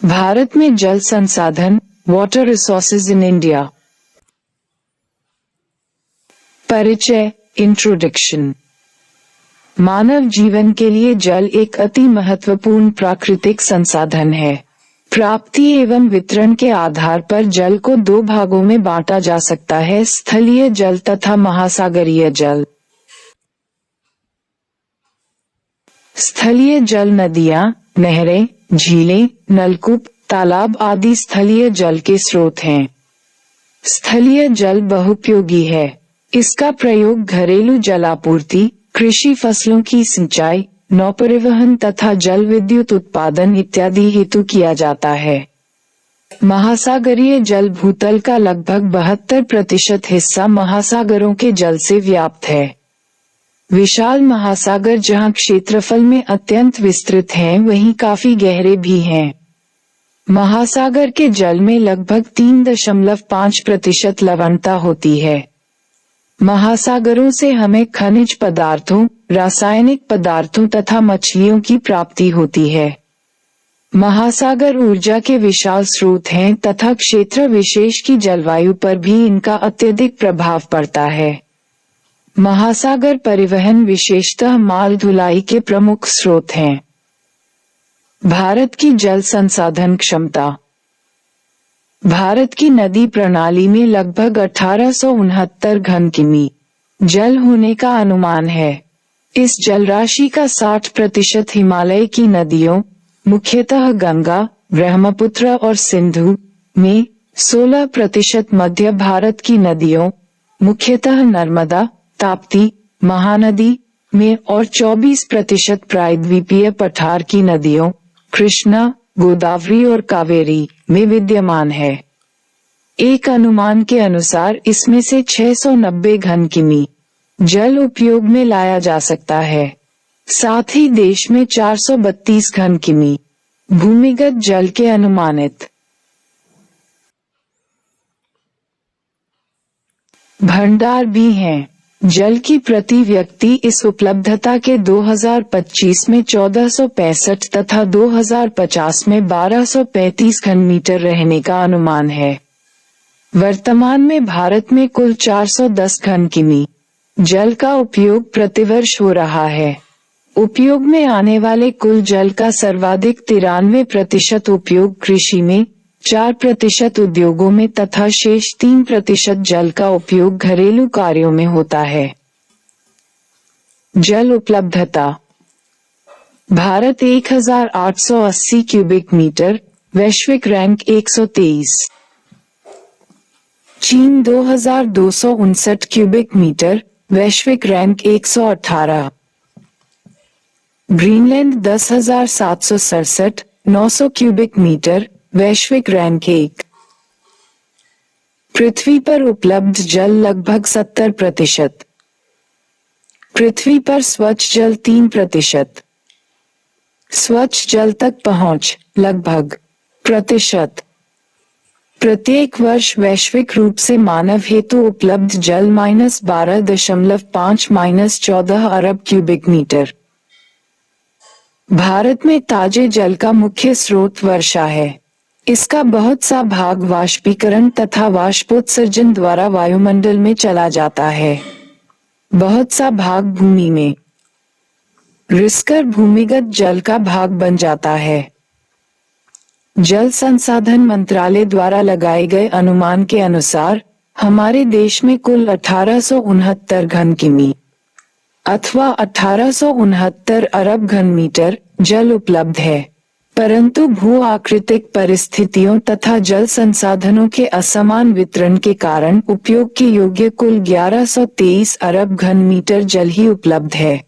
भारत में जल संसाधन, वाटर रिसोर्सेज इन इंडिया। परिचय, इंट्रोडक्शन। मानव जीवन के लिए जल एक अति महत्वपूर्ण प्राकृतिक संसाधन है। प्राप्ति एवं वितरण के आधार पर जल को दो भागों में बांटा जा सकता है, स्थलीय जल तथा महासागरीय जल। स्थलीय जल नदियां, नहरें, झीलें, नलकूप, तालाब आदि स्थलीय जल के स्रोत हैं। स्थलीय जल बहुपयोगी है। इसका प्रयोग घरेलू जलापूर्ति, कृषि फसलों की सिंचाई, नौपरिवहन तथा जल विद्युत उत्पादन इत्यादि हेतु किया जाता है। महासागरीय जल भूतल का लगभग 72% हिस्सा महासागरों के जल से व्याप्त है। विशाल महासागर जहां क्षेत्रफल में अत्यंत विस्तृत हैं, वहीं काफी गहरे भी हैं। महासागर के जल में लगभग 3.5% लवणता होती है। महासागरों से हमें खनिज पदार्थों, रासायनिक पदार्थों तथा मछलियों की प्राप्ति होती है। महासागर ऊर्जा के विशाल स्रोत हैं तथा क्षेत्र विशेष की जलवायु पर भी इनका अत्यधिक प्रभाव पड़ता है। महासागर परिवहन विशेषतः माल ढुलाई के प्रमुख स्रोत हैं। भारत की जल संसाधन क्षमता। भारत की नदी प्रणाली में लगभग 1869 घन किमी जल होने का अनुमान है। इस जलराशि का 60% हिमालय की नदियों, मुख्यतः गंगा, ब्रह्मपुत्र और सिंधु में, 16% मध्य भारत की नदियों, मुख्यतः नर्मदा, ताप्ती, महानदी में और 24% प्रायद्वीपीय पठार की नदियों, कृष्णा, गोदावरी और कावेरी में विद्यमान है। एक अनुमान के अनुसार इसमें से 690 घन किमी जल उपयोग में लाया जा सकता है। साथ ही देश में 432 घन किमी भूमिगत जल के अनुमानित भंडार भी हैं। जल की प्रति व्यक्ति इस उपलब्धता के 2025 में 1465 तथा 2050 में 1235 घन मीटर रहने का अनुमान है। वर्तमान में भारत में कुल 410 घन किमी जल का उपयोग प्रतिवर्ष हो रहा है। उपयोग में आने वाले कुल जल का सर्वाधिक 93% उपयोग कृषि में, 4% उद्योगों में तथा शेष 3% जल का उपयोग घरेलू कार्यों में होता है। जल उपलब्धता। भारत 1880 क्यूबिक मीटर, वैश्विक रैंक 123। चीन 2259 क्यूबिक मीटर, वैश्विक रैंक 118। ग्रीनलैंड 10,767, 900 क्यूबिक मीटर, वैश्विक रैंक 1। पृथ्वी पर उपलब्ध जल लगभग 70%। पृथ्वी पर स्वच्छ जल 3%। स्वच्छ जल तक पहुंच लगभग प्रतिशत। प्रत्येक वर्ष वैश्विक रूप से मानव हेतु उपलब्ध जल -12.5-14 अरब क्यूबिक मीटर। भारत में ताजे जल का मुख्य स्रोत वर्षा है। इसका बहुत सा भाग वाष्पीकरण तथा वाष्पोत्सर्जन द्वारा वायुमंडल में चला जाता है। बहुत सा भाग भूमि में रिसकर भूमिगत जल का भाग बन जाता है। जल संसाधन मंत्रालय द्वारा लगाए गए अनुमान के अनुसार हमारे देश में कुल 1869 घन किमी अथवा 1869 अरब घन मीटर जल उपलब्ध है, परंतु भू आकृतिक परिस्थितियों तथा जल संसाधनों के असमान वितरण के कारण उपयोग के योग्य कुल 1123 अरब घन मीटर जल ही उपलब्ध है।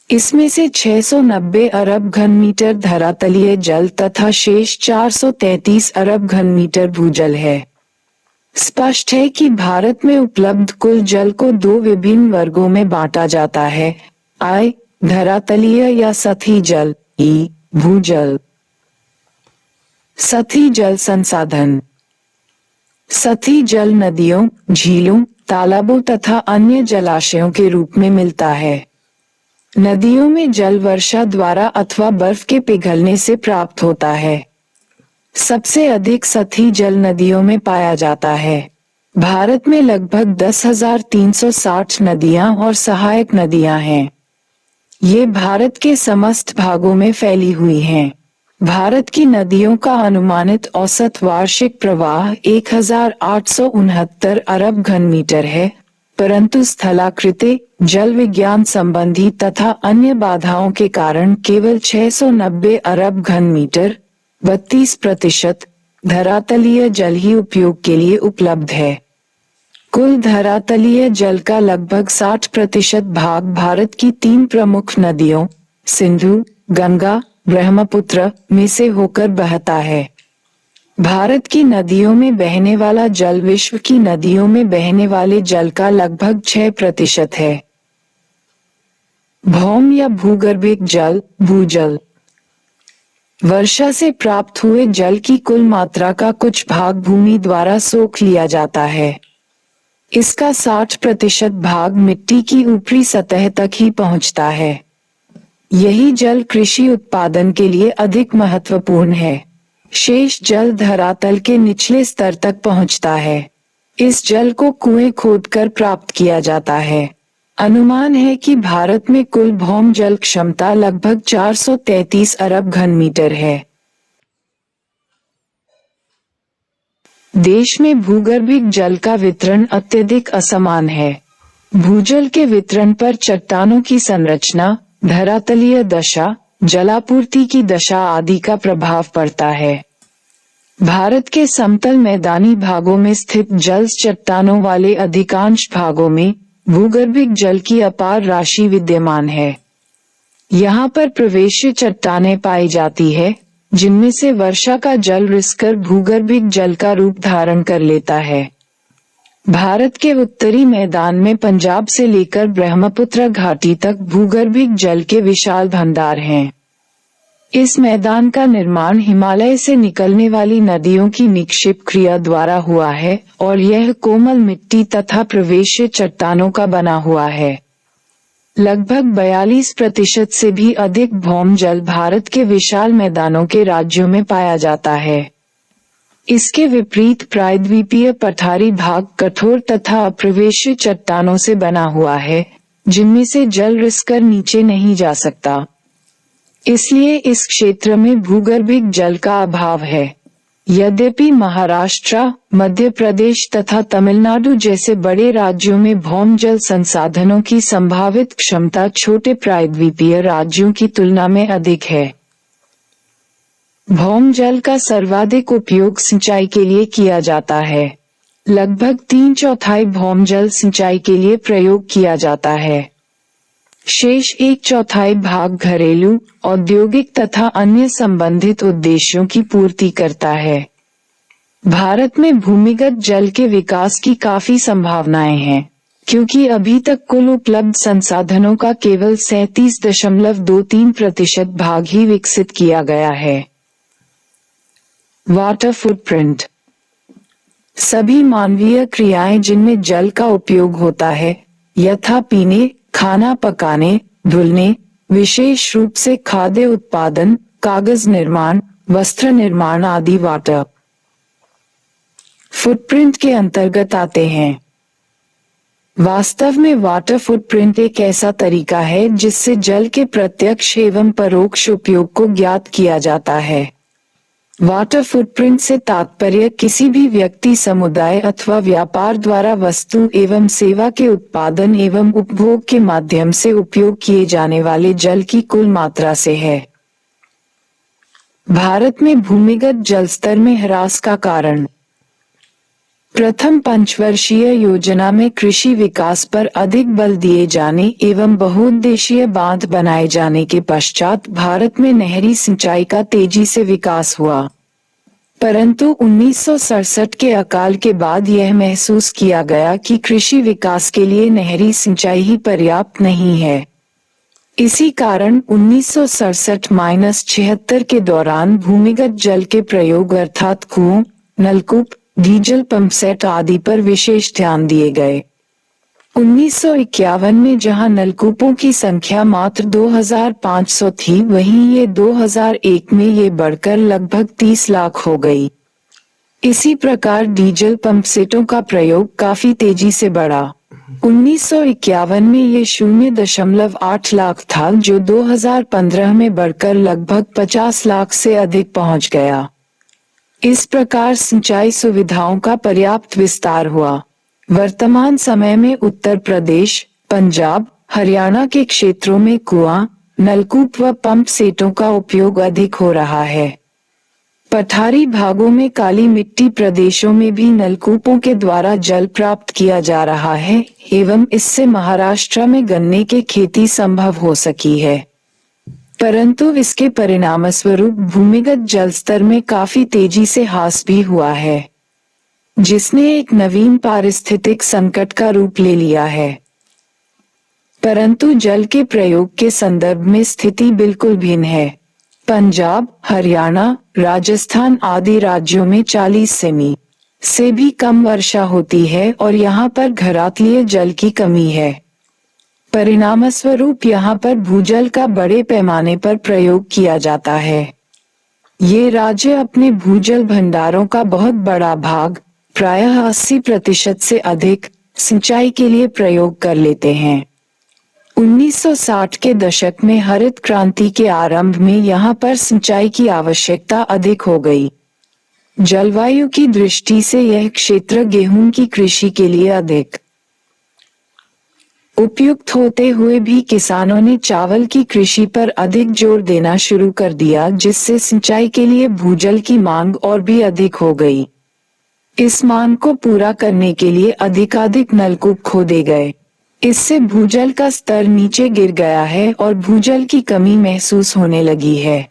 इसमें से 690 अरब घन मीटर धरातलीय जल तथा शेष 433 अरब घन मीटर भूजल है। स्पष्ट है कि भारत में उपलब्ध कुल जल को दो विभिन्न वर्गों में बांटा जाता है, आई धरातलीय या सतही जल, ई भूजल। सतही जल संसाधन। सतही जल नदियों, झीलों, तालाबों तथा अन्य जलाशयों के रूप में मिलता है। नदियों में जल वर्षा द्वारा अथवा बर्फ के पिघलने से प्राप्त होता है। सबसे अधिक सतही जल नदियों में पाया जाता है। भारत में लगभग 10,360 नदियां और सहायक नदियां हैं। ये भारत के समस्त भागों में फैली हुई हैं। भारत की नदियों का अनुमानित औसत वार्षिक प्रवाह 1,869 अरब घन मीटर है, परंतु स्थलाकृति, जल विज्ञान संबंधी तथा अन्य बाधाओं के कारण केवल 690 अरब घन मीटर 32% धरातलीय जल ही उपयोग के लिए उपलब्ध है। कुल धरातलीय जल का लगभग 60% भाग भारत की 3 प्रमुख नदियों सिंधु, गंगा, ब्रह्मपुत्र में से होकर बहता है। भारत की नदियों में बहने वाला जल विश्व की नदियों में बहने वाले जल का लगभग 6% है। भौम या भूगर्भिक जल, भूजल वर्षा से प्राप्त हुए जल की कुल मात्रा का कुछ भाग भूमि द्वारा सोख लिया जाता है। इसका 60% भाग मिट्टी की ऊपरी सतह तक ही पहुंचता है। यही जल कृषि उत्पादन के लिए अधिक महत्वपूर्ण है। शेष जल धरातल के निचले स्तर तक पहुंचता है। इस जल को कुएं खोदकर प्राप्त किया जाता है। अनुमान है कि भारत में कुल भौम जल क्षमता लगभग 433 अरब घन मीटर है। देश में भूगर्भिक जल का वितरण अत्यधिक असमान है। भूजल के वितरण पर चट्टानों की संरचना, धरातलीय दशा, जलापूर्ति की दशा आदि का प्रभाव पड़ता है। भारत के समतल मैदानी भागों में स्थित जल चट्टानों वाले अधिकांश भागों में भूगर्भिक जल की अपार राशि विद्यमान है। यहाँ पर प्रवेश्य चट्टानें पाई जाती है, जिनमें से वर्षा का जल रिसकर भूगर्भिक जल का रूप धारण कर लेता है। भारत के उत्तरी मैदान में पंजाब से लेकर ब्रह्मपुत्र घाटी तक भूगर्भिक जल के विशाल भंडार हैं। इस मैदान का निर्माण हिमालय से निकलने वाली नदियों की निक्षेप क्रिया द्वारा हुआ है और यह कोमल मिट्टी तथा प्रवेश्य चट्टानों का बना हुआ है। लगभग 42% से भी अधिक भौम जल भारत के विशाल मैदानों के राज्यों में पाया जाता है। इसके विपरीत प्रायद्वीपीय पठारी भाग कठोर तथा अप्रवेश्य चट्टानों से बना हुआ है, जिनमें से जल रिसकर नीचे नहीं जा सकता। इसलिए इस क्षेत्र में भूगर्भिक जल का अभाव है। यद्यपि महाराष्ट्र, मध्य प्रदेश तथा तमिलनाडु जैसे बड़े राज्यों में भौम जल संसाधनों की संभावित क्षमता छोटे प्रायद्वीपीय राज्यों की तुलना में अधिक है। भौम जल का सर्वाधिक उपयोग सिंचाई के लिए किया जाता है। लगभग 3/4 भौम जल सिंचाई के लिए प्रयोग किया जाता है। शेष 1/4 भाग घरेलू, औद्योगिक तथा अन्य संबंधित उद्देश्यों की पूर्ति करता है। भारत में भूमिगत जल के विकास की काफी संभावनाएं हैं, क्योंकि अभी तक कुल उपलब्ध संसाधनों का केवल 37.23% भाग ही विकसित किया गया है। वाटर फुटप्रिंट सभी मानवीय क्रियाएं जिनमें जल का उपयोग होता है, यथा पीने, खाना पकाने, धुलने, विशेष रूप से खाद्य उत्पादन, कागज निर्माण, वस्त्र निर्माण आदि वाटर फुटप्रिंट के अंतर्गत आते हैं। वास्तव में वाटर फुटप्रिंट एक ऐसा तरीका है जिससे जल के प्रत्यक्ष एवं परोक्ष उपयोग को ज्ञात किया जाता है। वाटर फुटप्रिंट से तात्पर्य किसी भी व्यक्ति, समुदाय अथवा व्यापार द्वारा वस्तु एवं सेवा के उत्पादन एवं उपभोग के माध्यम से उपयोग किए जाने वाले जल की कुल मात्रा से है। भारत में भूमिगत जल स्तर में ह्रास का कारण प्रथम पंचवर्षीय योजना में कृषि विकास पर अधिक बल दिए जाने एवं बहुउद्देशीय बांध बनाए जाने के पश्चात भारत में नहरी सिंचाई का तेजी से विकास हुआ, परंतु 1967 के अकाल के बाद यह महसूस किया गया कि कृषि विकास के लिए नहरी सिंचाई ही पर्याप्त नहीं है। इसी कारण 1967-76 के दौरान भूमिगत जल के प्रयोग अर्थात कुओं, नलकूप, डीजल पंप सेट आदि पर विशेष ध्यान दिए गए। 1951 में जहां नलकूपों की संख्या मात्र 2500 थी, वहीं ये 2001 में ये बढ़कर लगभग 30 लाख हो गई। इसी प्रकार डीजल पंप सेटों का प्रयोग काफी तेजी से बढ़ा। 1951 में ये 0.8 लाख था, जो 2015 में बढ़कर लगभग 50 लाख से अधिक पहुंच गया। इस प्रकार सिंचाई सुविधाओं का पर्याप्त विस्तार हुआ। वर्तमान समय में उत्तर प्रदेश, पंजाब, हरियाणा के क्षेत्रों में कुआं, नलकूप व पंप सेटों का उपयोग अधिक हो रहा है। पठारी भागों में काली मिट्टी प्रदेशों में भी नलकूपों के द्वारा जल प्राप्त किया जा रहा है एवं इससे महाराष्ट्र में गन्ने की खेती संभव हो सकी है। परंतु इसके परिणामस्वरूप भूमिगत जल स्तर में काफी तेजी से ह्रास भी हुआ है, जिसने एक नवीन पारिस्थितिक संकट का रूप ले लिया है। परंतु जल के प्रयोग के संदर्भ में स्थिति बिल्कुल भिन्न है। पंजाब, हरियाणा, राजस्थान आदि राज्यों में 40 सेमी से भी कम वर्षा होती है और यहाँ पर घरातलीय जल की कमी है। परिणामस्वरूप यहाँ पर भूजल का बड़े पैमाने पर प्रयोग किया जाता है। ये राज्य अपने भूजल भंडारों का बहुत बड़ा भाग, प्रायः 80% से अधिक, सिंचाई के लिए प्रयोग कर लेते हैं। 1960 के दशक में हरित क्रांति के आरंभ में यहाँ पर सिंचाई की आवश्यकता अधिक हो गई। जलवायु की दृष्टि से यह क्षेत्र गेहूं की कृषि के लिए अधिक उपयुक्त होते हुए भी किसानों ने चावल की कृषि पर अधिक जोर देना शुरू कर दिया, जिससे सिंचाई के लिए भूजल की मांग और भी अधिक हो गई। इस मांग को पूरा करने के लिए अधिकाधिक नलकूप खोदे गए। इससे भूजल का स्तर नीचे गिर गया है और भूजल की कमी महसूस होने लगी है।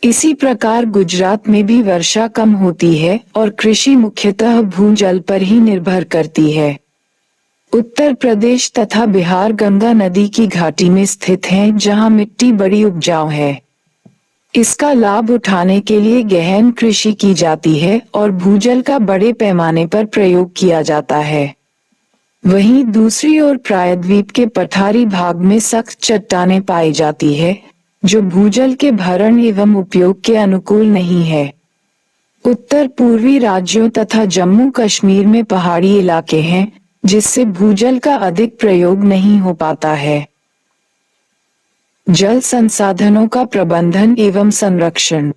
इसी प्रकार गुजरात में भी वर्षा कम होती है और कृषि मुख्यतः भूजल पर ही निर्भर करती है। उत्तर प्रदेश तथा बिहार गंगा नदी की घाटी में स्थित हैं, जहां मिट्टी बड़ी उपजाऊ है। इसका लाभ उठाने के लिए गहन कृषि की जाती है और भूजल का बड़े पैमाने पर प्रयोग किया जाता है। वहीं दूसरी ओर प्रायद्वीप के पठारी भाग में सख्त चट्टानें पाई जाती है, जो भूजल के भरण एवं उपयोग के अनुकूल नहीं है। उत्तर पूर्वी राज्यों तथा जम्मू कश्मीर में पहाड़ी इलाके हैं, जिससे भूजल का अधिक प्रयोग नहीं हो पाता है। जल संसाधनों का प्रबंधन एवं संरक्षण।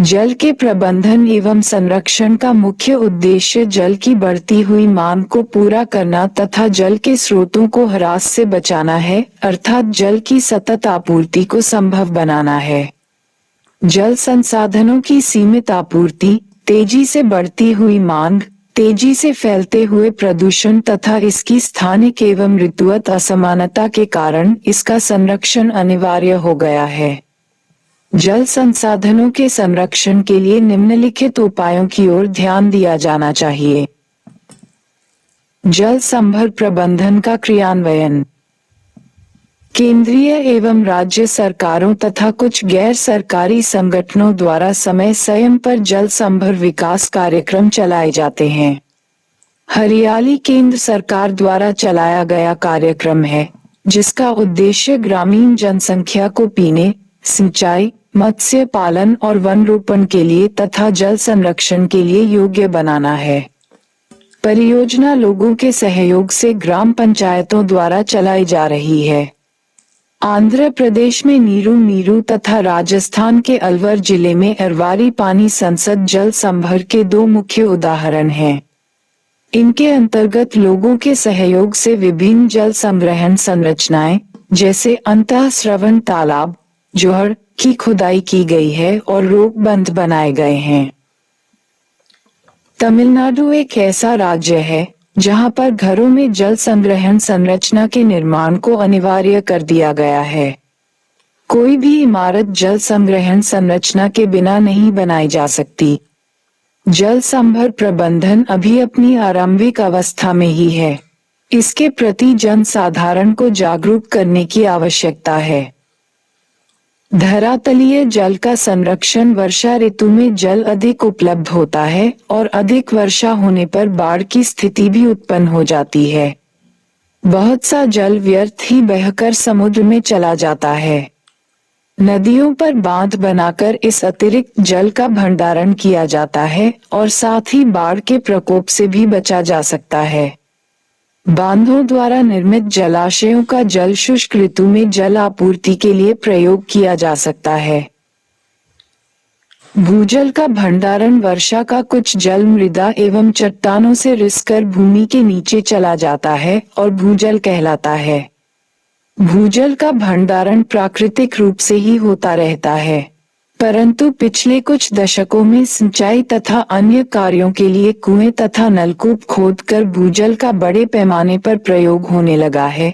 जल के प्रबंधन एवं संरक्षण का मुख्य उद्देश्य जल की बढ़ती हुई मांग को पूरा करना तथा जल के स्रोतों को ह्रास से बचाना है, अर्थात जल की सतत आपूर्ति को संभव बनाना है। जल संसाधनों की सीमित आपूर्ति, तेजी से बढ़ती हुई मांग, तेजी से फैलते हुए प्रदूषण तथा इसकी स्थानिक एवं ऋतुगत असमानता के कारण इसका संरक्षण अनिवार्य हो गया है। जल संसाधनों के संरक्षण के लिए निम्नलिखित उपायों की ओर ध्यान दिया जाना चाहिए। जल संभर प्रबंधन का क्रियान्वयन। केंद्रीय एवं राज्य सरकारों तथा कुछ गैर सरकारी संगठनों द्वारा समय समय पर जल संभर विकास कार्यक्रम चलाए जाते हैं। हरियाली केंद्र सरकार द्वारा चलाया गया कार्यक्रम है, जिसका उद्देश्य ग्रामीण जनसंख्या को पीने, सिंचाई, मत्स्य पालन और वन रोपण के लिए तथा जल संरक्षण के लिए योग्य बनाना है। परियोजना लोगों के सहयोग से ग्राम पंचायतों द्वारा चलाई जा रही है। आंध्र प्रदेश में नीरू तथा राजस्थान के अलवर जिले में अरवारी पानी संसद जल संभर के दो मुख्य उदाहरण हैं। इनके अंतर्गत लोगों के सहयोग से विभिन्न जल संग्रहण संरचनाएं, जैसे अंतःस्रवण तालाब, जोहड़ की खुदाई की गई है और रोकबंध बनाए गए हैं। तमिलनाडु एक ऐसा राज्य है जहां पर घरों में जल संग्रहण संरचना के निर्माण को अनिवार्य कर दिया गया है। कोई भी इमारत जल संग्रहण संरचना के बिना नहीं बनाई जा सकती। जल संभर प्रबंधन अभी अपनी आरंभिक अवस्था में ही है। इसके प्रति जन साधारण को जागरूक करने की आवश्यकता है। धरातलीय जल का संरक्षण वर्षा ऋतु में जल अधिक उपलब्ध होता है और अधिक वर्षा होने पर बाढ़ की स्थिति भी उत्पन्न हो जाती है। बहुत सा जल व्यर्थ ही बहकर समुद्र में चला जाता है। नदियों पर बांध बनाकर इस अतिरिक्त जल का भंडारण किया जाता है और साथ ही बाढ़ के प्रकोप से भी बचा जा सकता है। बांधों द्वारा निर्मित जलाशयों का जल शुष्क ऋतु में जल आपूर्ति के लिए प्रयोग किया जा सकता है। भूजल का भंडारण वर्षा का कुछ जल मृदा एवं चट्टानों से रिसकर भूमि के नीचे चला जाता है और भूजल कहलाता है। भूजल का भंडारण प्राकृतिक रूप से ही होता रहता है, परंतु पिछले कुछ दशकों में सिंचाई तथा अन्य कार्यों के लिए कुएं तथा नलकूप खोदकर भूजल का बड़े पैमाने पर प्रयोग होने लगा है,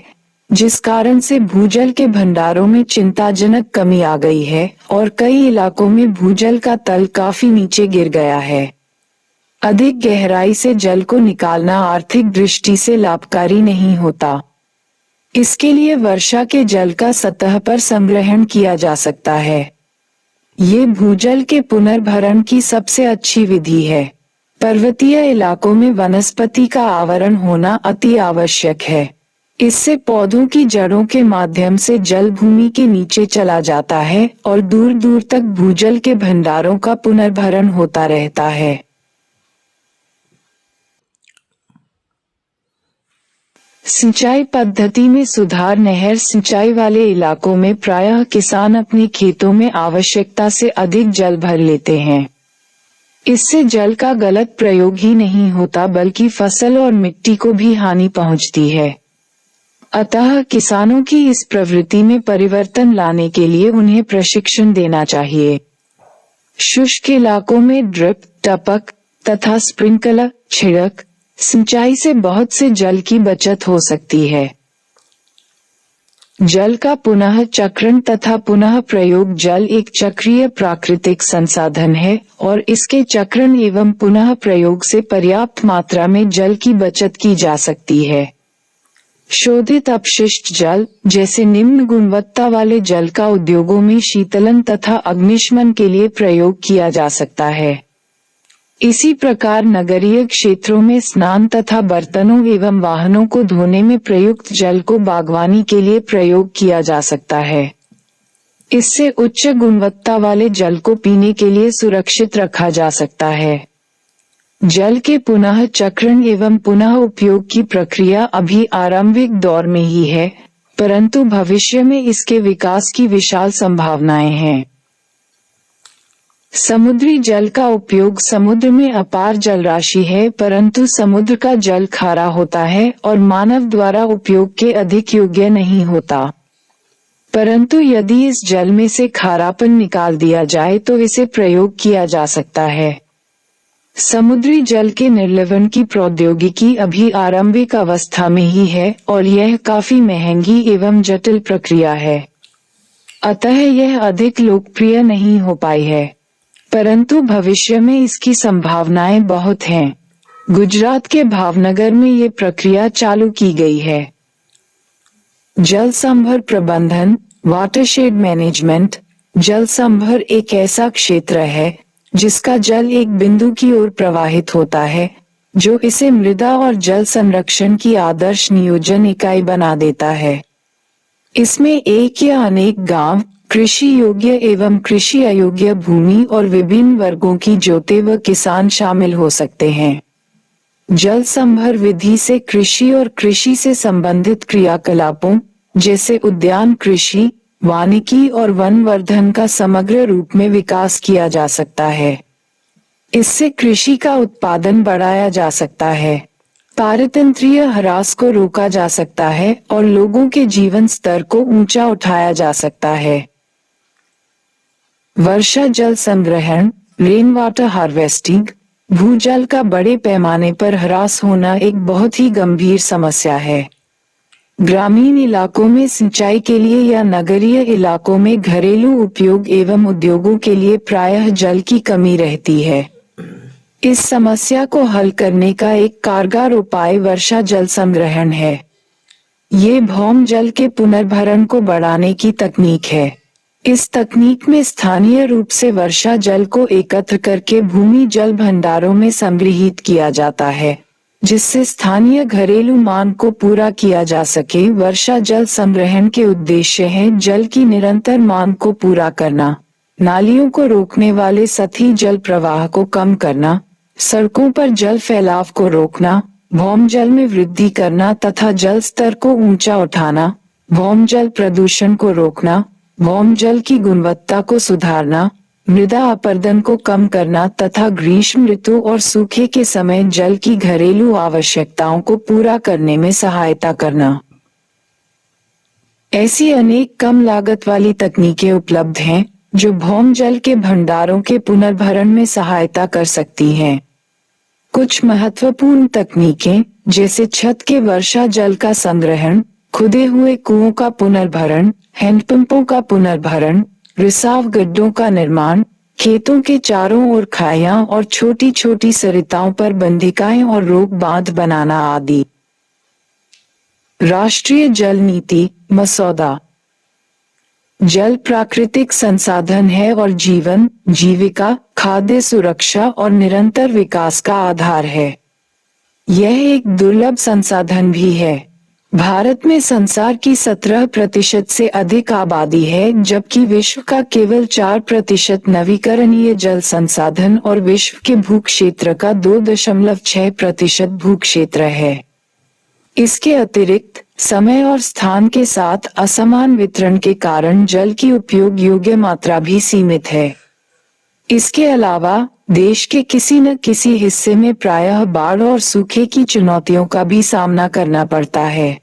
जिस कारण से भूजल के भंडारों में चिंताजनक कमी आ गई है और कई इलाकों में भूजल का तल काफी नीचे गिर गया है। अधिक गहराई से जल को निकालना आर्थिक दृष्टि से लाभकारी नहीं होता। इसके लिए वर्षा के जल का सतह पर संग्रहण किया जा सकता है। ये भूजल के पुनर्भरण की सबसे अच्छी विधि है। पर्वतीय इलाकों में वनस्पति का आवरण होना अति आवश्यक है। इससे पौधों की जड़ों के माध्यम से जल भूमि के नीचे चला जाता है और दूर दूर तक भूजल के भंडारों का पुनर्भरण होता रहता है। सिंचाई पद्धति में सुधार। नहर सिंचाई वाले इलाकों में प्रायः किसान अपने खेतों में आवश्यकता से अधिक जल भर लेते हैं। इससे जल का गलत प्रयोग ही नहीं होता बल्कि फसल और मिट्टी को भी हानि पहुंचती है। अतः किसानों की इस प्रवृत्ति में परिवर्तन लाने के लिए उन्हें प्रशिक्षण देना चाहिए। शुष्क इलाकों में ड्रिप, टपक तथा स्प्रिंकलर छिड़क सिंचाई से बहुत से जल की बचत हो सकती है। जल का पुनः चक्रण तथा पुनः प्रयोग। जल एक चक्रीय प्राकृतिक संसाधन है और इसके चक्रण एवं पुनः प्रयोग से पर्याप्त मात्रा में जल की बचत की जा सकती है। शोधित अपशिष्ट जल जैसे निम्न गुणवत्ता वाले जल का उद्योगों में शीतलन तथा अग्निशमन के लिए प्रयोग किया जा सकता है। इसी प्रकार नगरीय क्षेत्रों में स्नान तथा बर्तनों एवं वाहनों को धोने में प्रयुक्त जल को बागवानी के लिए प्रयोग किया जा सकता है। इससे उच्च गुणवत्ता वाले जल को पीने के लिए सुरक्षित रखा जा सकता है। जल के पुनः चक्रण एवं पुनः उपयोग की प्रक्रिया अभी आरंभिक दौर में ही है, परंतु भविष्य में इसके विकास की विशाल संभावनाएं हैं। समुद्री जल का उपयोग। समुद्र में अपार जल राशि है, परंतु समुद्र का जल खारा होता है और मानव द्वारा उपयोग के अधिक योग्य नहीं होता। परंतु यदि इस जल में से खारापन निकाल दिया जाए तो इसे प्रयोग किया जा सकता है। समुद्री जल के निर्लवण की प्रौद्योगिकी अभी आरंभिक अवस्था में ही है और यह काफी महंगी एवं जटिल प्रक्रिया है। अतः यह अधिक लोकप्रिय नहीं हो पाई है, परंतु भविष्य में इसकी संभावनाएं बहुत हैं। गुजरात के भावनगर में ये प्रक्रिया चालू की गई है। जल संभर प्रबंधन, वाटरशेड मैनेजमेंट। जल संभर एक ऐसा क्षेत्र है जिसका जल एक बिंदु की ओर प्रवाहित होता है, जो इसे मृदा और जल संरक्षण की आदर्श नियोजन इकाई बना देता है। इसमें एक या अनेक गांव, कृषि योग्य एवं कृषि अयोग्य भूमि और विभिन्न वर्गों की जोते व किसान शामिल हो सकते हैं। जल संभर विधि से कृषि और कृषि से संबंधित क्रियाकलापों जैसे उद्यान कृषि, वानिकी और वनवर्धन का समग्र रूप में विकास किया जा सकता है। इससे कृषि का उत्पादन बढ़ाया जा सकता है, पारितंत्रीय ह्रास को रोका जा सकता है और लोगों के जीवन स्तर को ऊंचा उठाया जा सकता है। वर्षा जल संग्रहण, रेन वाटर हार्वेस्टिंग। भूजल का बड़े पैमाने पर ह्रास होना एक बहुत ही गंभीर समस्या है। ग्रामीण इलाकों में सिंचाई के लिए या नगरीय इलाकों में घरेलू उपयोग एवं उद्योगों के लिए प्रायः जल की कमी रहती है। इस समस्या को हल करने का एक कारगर उपाय वर्षा जल संग्रहण है। ये भौम जल के पुनर्भरण को बढ़ाने की तकनीक है। इस तकनीक में स्थानीय रूप से वर्षा जल को एकत्र करके भूमि जल भंडारों में संग्रहित किया जाता है, जिससे स्थानीय घरेलू मांग को पूरा किया जा सके। वर्षा जल संग्रहण के उद्देश्य हैं जल की निरंतर मांग को पूरा करना, नालियों को रोकने वाले सतही जल प्रवाह को कम करना, सड़कों पर जल फैलाव को रोकना, भौम जल में वृद्धि करना तथा जल स्तर को ऊंचा उठाना, भौम जल प्रदूषण को रोकना, भौम जल की गुणवत्ता को सुधारना, मृदा अपरदन को कम करना तथा ग्रीष्म ऋतु और सूखे के समय जल की घरेलू आवश्यकताओं को पूरा करने में सहायता करना। ऐसी अनेक कम लागत वाली तकनीकें उपलब्ध हैं जो भौम जल के भंडारों के पुनर्भरण में सहायता कर सकती हैं। कुछ महत्वपूर्ण तकनीकें जैसे छत के वर्षा जल का संग्रहण, खुदे हुए कुओं का पुनर्भरण, हैंडपंपों का पुनर्भरण, रिसाव गड्ढों का निर्माण, खेतों के चारों ओर खाइयां और छोटी छोटी सरिताओं पर बंधिकाएं और रोक बांध बनाना आदि। राष्ट्रीय जल नीति मसौदा। जल प्राकृतिक संसाधन है और जीवन, जीविका, खाद्य सुरक्षा और निरंतर विकास का आधार है। यह एक दुर्लभ संसाधन भी है। भारत में संसार की 17% से अधिक आबादी है, जबकि विश्व का केवल 4% नवीकरणीय जल संसाधन और विश्व के भूक्षेत्र का 2.6% भूक्षेत्र है। इसके अतिरिक्त समय और स्थान के साथ असमान वितरण के कारण जल की उपयोग योग्य मात्रा भी सीमित है। इसके अलावा देश के किसी न किसी हिस्से में प्रायः बाढ़ और सूखे की चुनौतियों का भी सामना करना पड़ता है।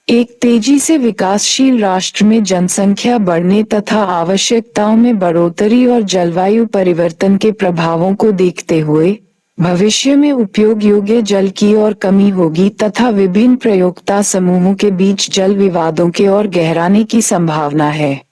एक तेजी से विकासशील राष्ट्र में जनसंख्या बढ़ने तथा आवश्यकताओं में बढ़ोतरी और जलवायु परिवर्तन के प्रभावों को देखते हुए भविष्य में उपयोग योग्य जल की और कमी होगी तथा विभिन्न प्रयोक्ता समूहों के बीच जल विवादों के और गहराने की संभावना है।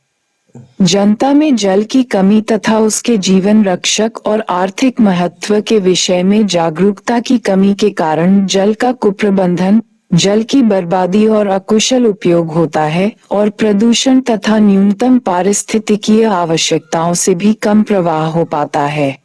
जनता में जल की कमी तथा उसके जीवन रक्षक और आर्थिक महत्व के विषय में जागरूकता की कमी के कारण जल का कुप्रबंधन, जल की बर्बादी और अकुशल उपयोग होता है और प्रदूषण तथा न्यूनतम पारिस्थितिकीय आवश्यकताओं से भी कम प्रवाह हो पाता है।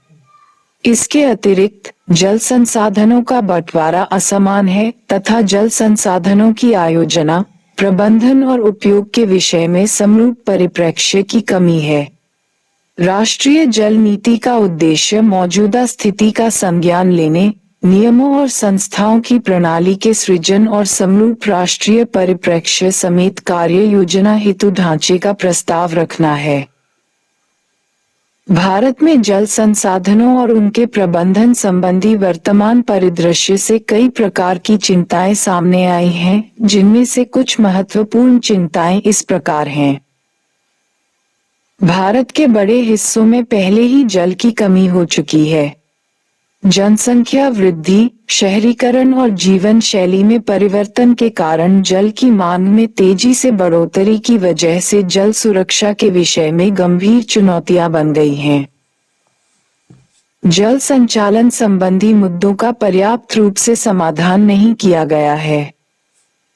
इसके अतिरिक्त जल संसाधनों का बंटवारा असमान है तथा जल संसाधनों की आयोजना, प्रबंधन और उपयोग के विषय में समरूप परिप्रेक्ष्य की कमी है। राष्ट्रीय जल नीति का उद्देश्य मौजूदा स्थिति का संज्ञान लेने, नियमों और संस्थाओं की प्रणाली के सृजन और समरूप राष्ट्रीय परिप्रेक्ष्य समेत कार्य योजना हेतु ढांचे का प्रस्ताव रखना है। भारत में जल संसाधनों और उनके प्रबंधन संबंधी वर्तमान परिदृश्य से कई प्रकार की चिंताएं सामने आई हैं, जिनमें से कुछ महत्वपूर्ण चिंताएं इस प्रकार हैं। भारत के बड़े हिस्सों में पहले ही जल की कमी हो चुकी है। जनसंख्या वृद्धि, शहरीकरण और जीवन शैली में परिवर्तन के कारण जल की मांग में तेजी से बढ़ोतरी की वजह से जल सुरक्षा के विषय में गंभीर चुनौतियां बन गई हैं। जल संचालन संबंधी मुद्दों का पर्याप्त रूप से समाधान नहीं किया गया है।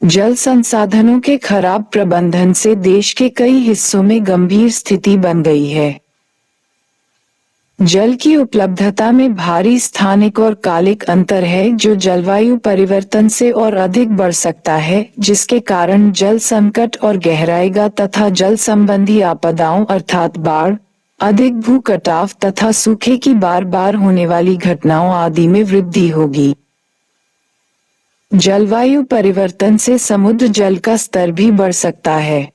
जल संसाधनों के खराब प्रबंधन से देश के कई हिस्सों में गंभीर स्थिति बन गई है। जल की उपलब्धता में भारी स्थानिक और कालिक अंतर है जो जलवायु परिवर्तन से और अधिक बढ़ सकता है, जिसके कारण जल संकट और गहराएगा तथा जल संबंधी आपदाओं अर्थात बाढ़, अधिक भू कटाव तथा सूखे की बार बार होने वाली घटनाओं आदि में वृद्धि होगी। जलवायु परिवर्तन से समुद्र जल का स्तर भी बढ़ सकता है।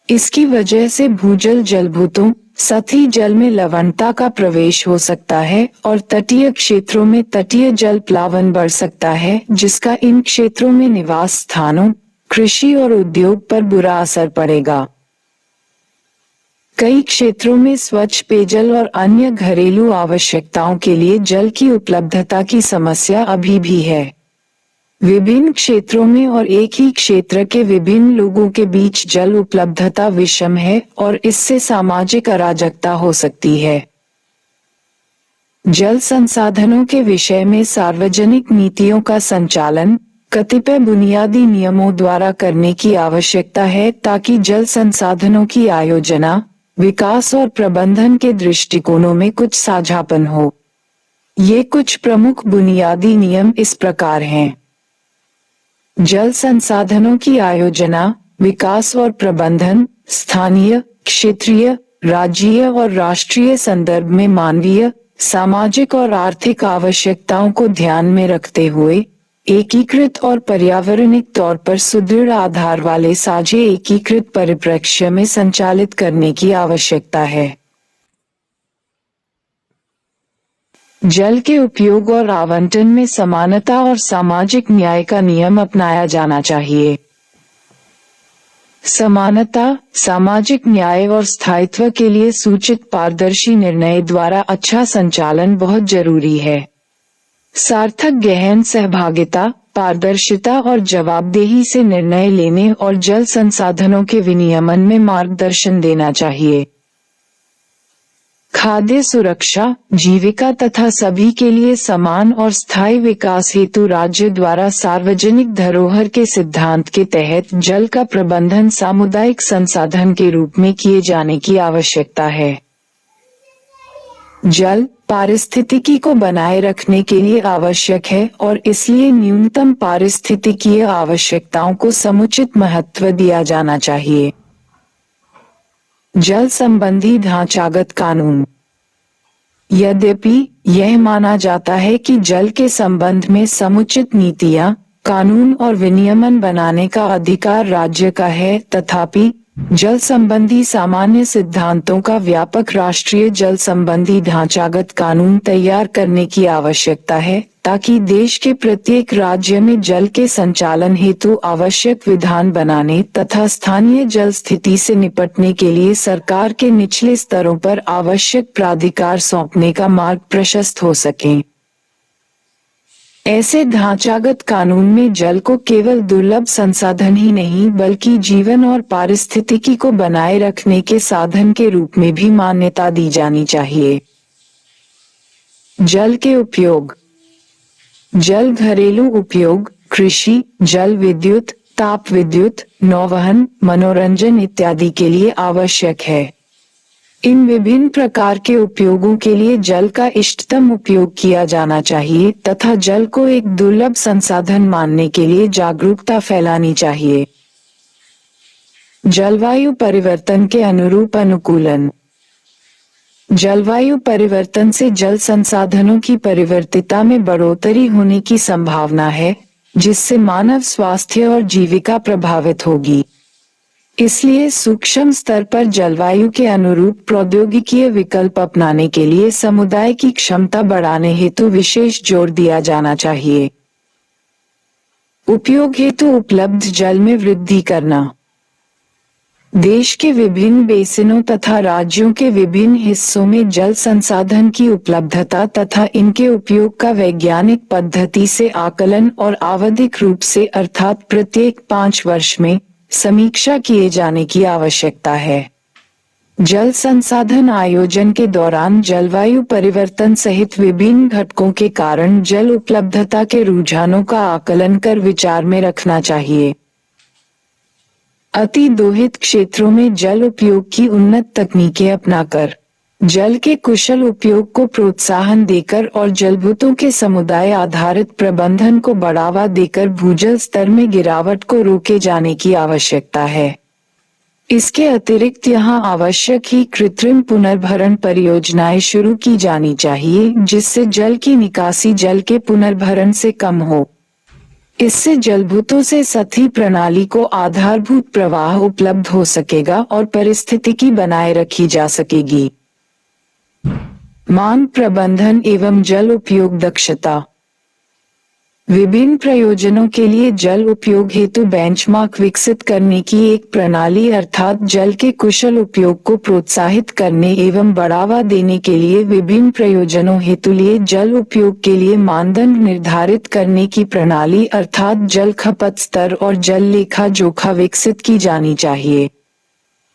इसकी वजह से भूजल जलभूतों, सतही जल में लवणता का प्रवेश हो सकता है और तटीय क्षेत्रों में तटीय जल प्लावन बढ़ सकता है, जिसका इन क्षेत्रों में निवास स्थानों, कृषि और उद्योग पर बुरा असर पड़ेगा। कई क्षेत्रों में स्वच्छ पेयजल और अन्य घरेलू आवश्यकताओं के लिए जल की उपलब्धता की समस्या अभी भी है। विभिन्न क्षेत्रों में और एक ही क्षेत्र के विभिन्न लोगों के बीच जल उपलब्धता विषम है और इससे सामाजिक अराजकता हो सकती है। जल संसाधनों के विषय में सार्वजनिक नीतियों का संचालन कतिपय बुनियादी नियमों द्वारा करने की आवश्यकता है ताकि जल संसाधनों की आयोजना, विकास और प्रबंधन के दृष्टिकोणों में कुछ साझापन हो। ये कुछ प्रमुख बुनियादी नियम इस प्रकार हैं। जल संसाधनों की आयोजना, विकास और प्रबंधन स्थानीय, क्षेत्रीय, राज्यीय और राष्ट्रीय संदर्भ में मानवीय, सामाजिक और आर्थिक आवश्यकताओं को ध्यान में रखते हुए एकीकृत और पर्यावरणिक तौर पर सुदृढ़ आधार वाले साझे एकीकृत परिप्रेक्ष्य में संचालित करने की आवश्यकता है। जल के उपयोग और आवंटन में समानता और सामाजिक न्याय का नियम अपनाया जाना चाहिए। समानता, सामाजिक न्याय और स्थायित्व के लिए सूचित पारदर्शी निर्णय द्वारा अच्छा संचालन बहुत जरूरी है। सार्थक गहन सहभागिता, पारदर्शिता और जवाबदेही से निर्णय लेने और जल संसाधनों के विनियमन में मार्गदर्शन देना चाहिए। खाद्य सुरक्षा, जीविका तथा सभी के लिए समान और स्थायी विकास हेतु राज्य द्वारा सार्वजनिक धरोहर के सिद्धांत के तहत जल का प्रबंधन सामुदायिक संसाधन के रूप में किए जाने की आवश्यकता है। जल पारिस्थितिकी को बनाए रखने के लिए आवश्यक है और इसलिए न्यूनतम पारिस्थितिकीय आवश्यकताओं को समुचित महत्व दिया जाना चाहिए। जल संबंधी ढांचागत कानून। यद्यपि यह माना जाता है कि जल के संबंध में समुचित नीतियां, कानून और विनियमन बनाने का अधिकार राज्य का है, तथापि जल संबंधी सामान्य सिद्धांतों का व्यापक राष्ट्रीय जल संबंधी ढांचागत कानून तैयार करने की आवश्यकता है, ताकि देश के प्रत्येक राज्य में जल के संचालन हेतु आवश्यक विधान बनाने तथा स्थानीय जल स्थिति से निपटने के लिए सरकार के निचले स्तरों पर आवश्यक प्राधिकार सौंपने का मार्ग प्रशस्त हो सके। ऐसे ढांचागत कानून में जल को केवल दुर्लभ संसाधन ही नहीं बल्कि जीवन और पारिस्थितिकी को बनाए रखने के साधन के रूप में भी मान्यता दी जानी चाहिए। जल के उपयोग। जल घरेलू उपयोग, कृषि, जल विद्युत, ताप विद्युत, नौवहन, मनोरंजन इत्यादि के लिए आवश्यक है। इन विभिन्न प्रकार के उपयोगों के लिए जल का इष्टतम उपयोग किया जाना चाहिए तथा जल को एक दुर्लभ संसाधन मानने के लिए जागरूकता फैलानी चाहिए। जलवायु परिवर्तन के अनुरूप अनुकूलन। जलवायु परिवर्तन से जल संसाधनों की परिवर्तितता में बढ़ोतरी होने की संभावना है, जिससे मानव स्वास्थ्य और जीविका प्रभावित होगी। इसलिए सूक्ष्म स्तर पर जलवायु के अनुरूप प्रौद्योगिकीय विकल्प अपनाने के लिए समुदाय की क्षमता बढ़ाने हेतु विशेष जोर दिया जाना चाहिए। उपयोग हेतु उपलब्ध जल में वृद्धि करना। देश के विभिन्न बेसिनों तथा राज्यों के विभिन्न हिस्सों में जल संसाधन की उपलब्धता तथा इनके उपयोग का वैज्ञानिक पद्धति से आकलन और आवधिक रूप से अर्थात प्रत्येक 5 वर्ष में समीक्षा किए जाने की आवश्यकता है। जल संसाधन आयोजन के दौरान जलवायु परिवर्तन सहित विभिन्न घटकों के कारण जल उपलब्धता के रुझानों का आकलन कर विचार में रखना चाहिए। अति दोहित क्षेत्रों में जल उपयोग की उन्नत तकनीकें अपनाकर जल के कुशल उपयोग को प्रोत्साहन देकर और जलभूतों के समुदाय आधारित प्रबंधन को बढ़ावा देकर भूजल स्तर में गिरावट को रोके जाने की आवश्यकता है। इसके अतिरिक्त यहां आवश्यक ही कृत्रिम पुनर्भरण परियोजनाएं शुरू की जानी चाहिए, जिससे जल की निकासी जल के पुनर्भरण से कम हो। इससे जलभूतों से सतही प्रणाली को आधारभूत प्रवाह उपलब्ध हो सकेगा और परिस्थितिकी बनाए रखी जा सकेगी। मांग प्रबंधन एवं जल उपयोग दक्षता। विभिन्न प्रयोजनों के लिए जल उपयोग हेतु बेंचमार्क विकसित करने की एक प्रणाली अर्थात जल के कुशल उपयोग को प्रोत्साहित करने एवं बढ़ावा देने के लिए विभिन्न प्रयोजनों हेतु लिए जल उपयोग के लिए मानदंड निर्धारित करने की प्रणाली अर्थात जल खपत स्तर और जल लेखा जोखा विकसित की जानी चाहिए।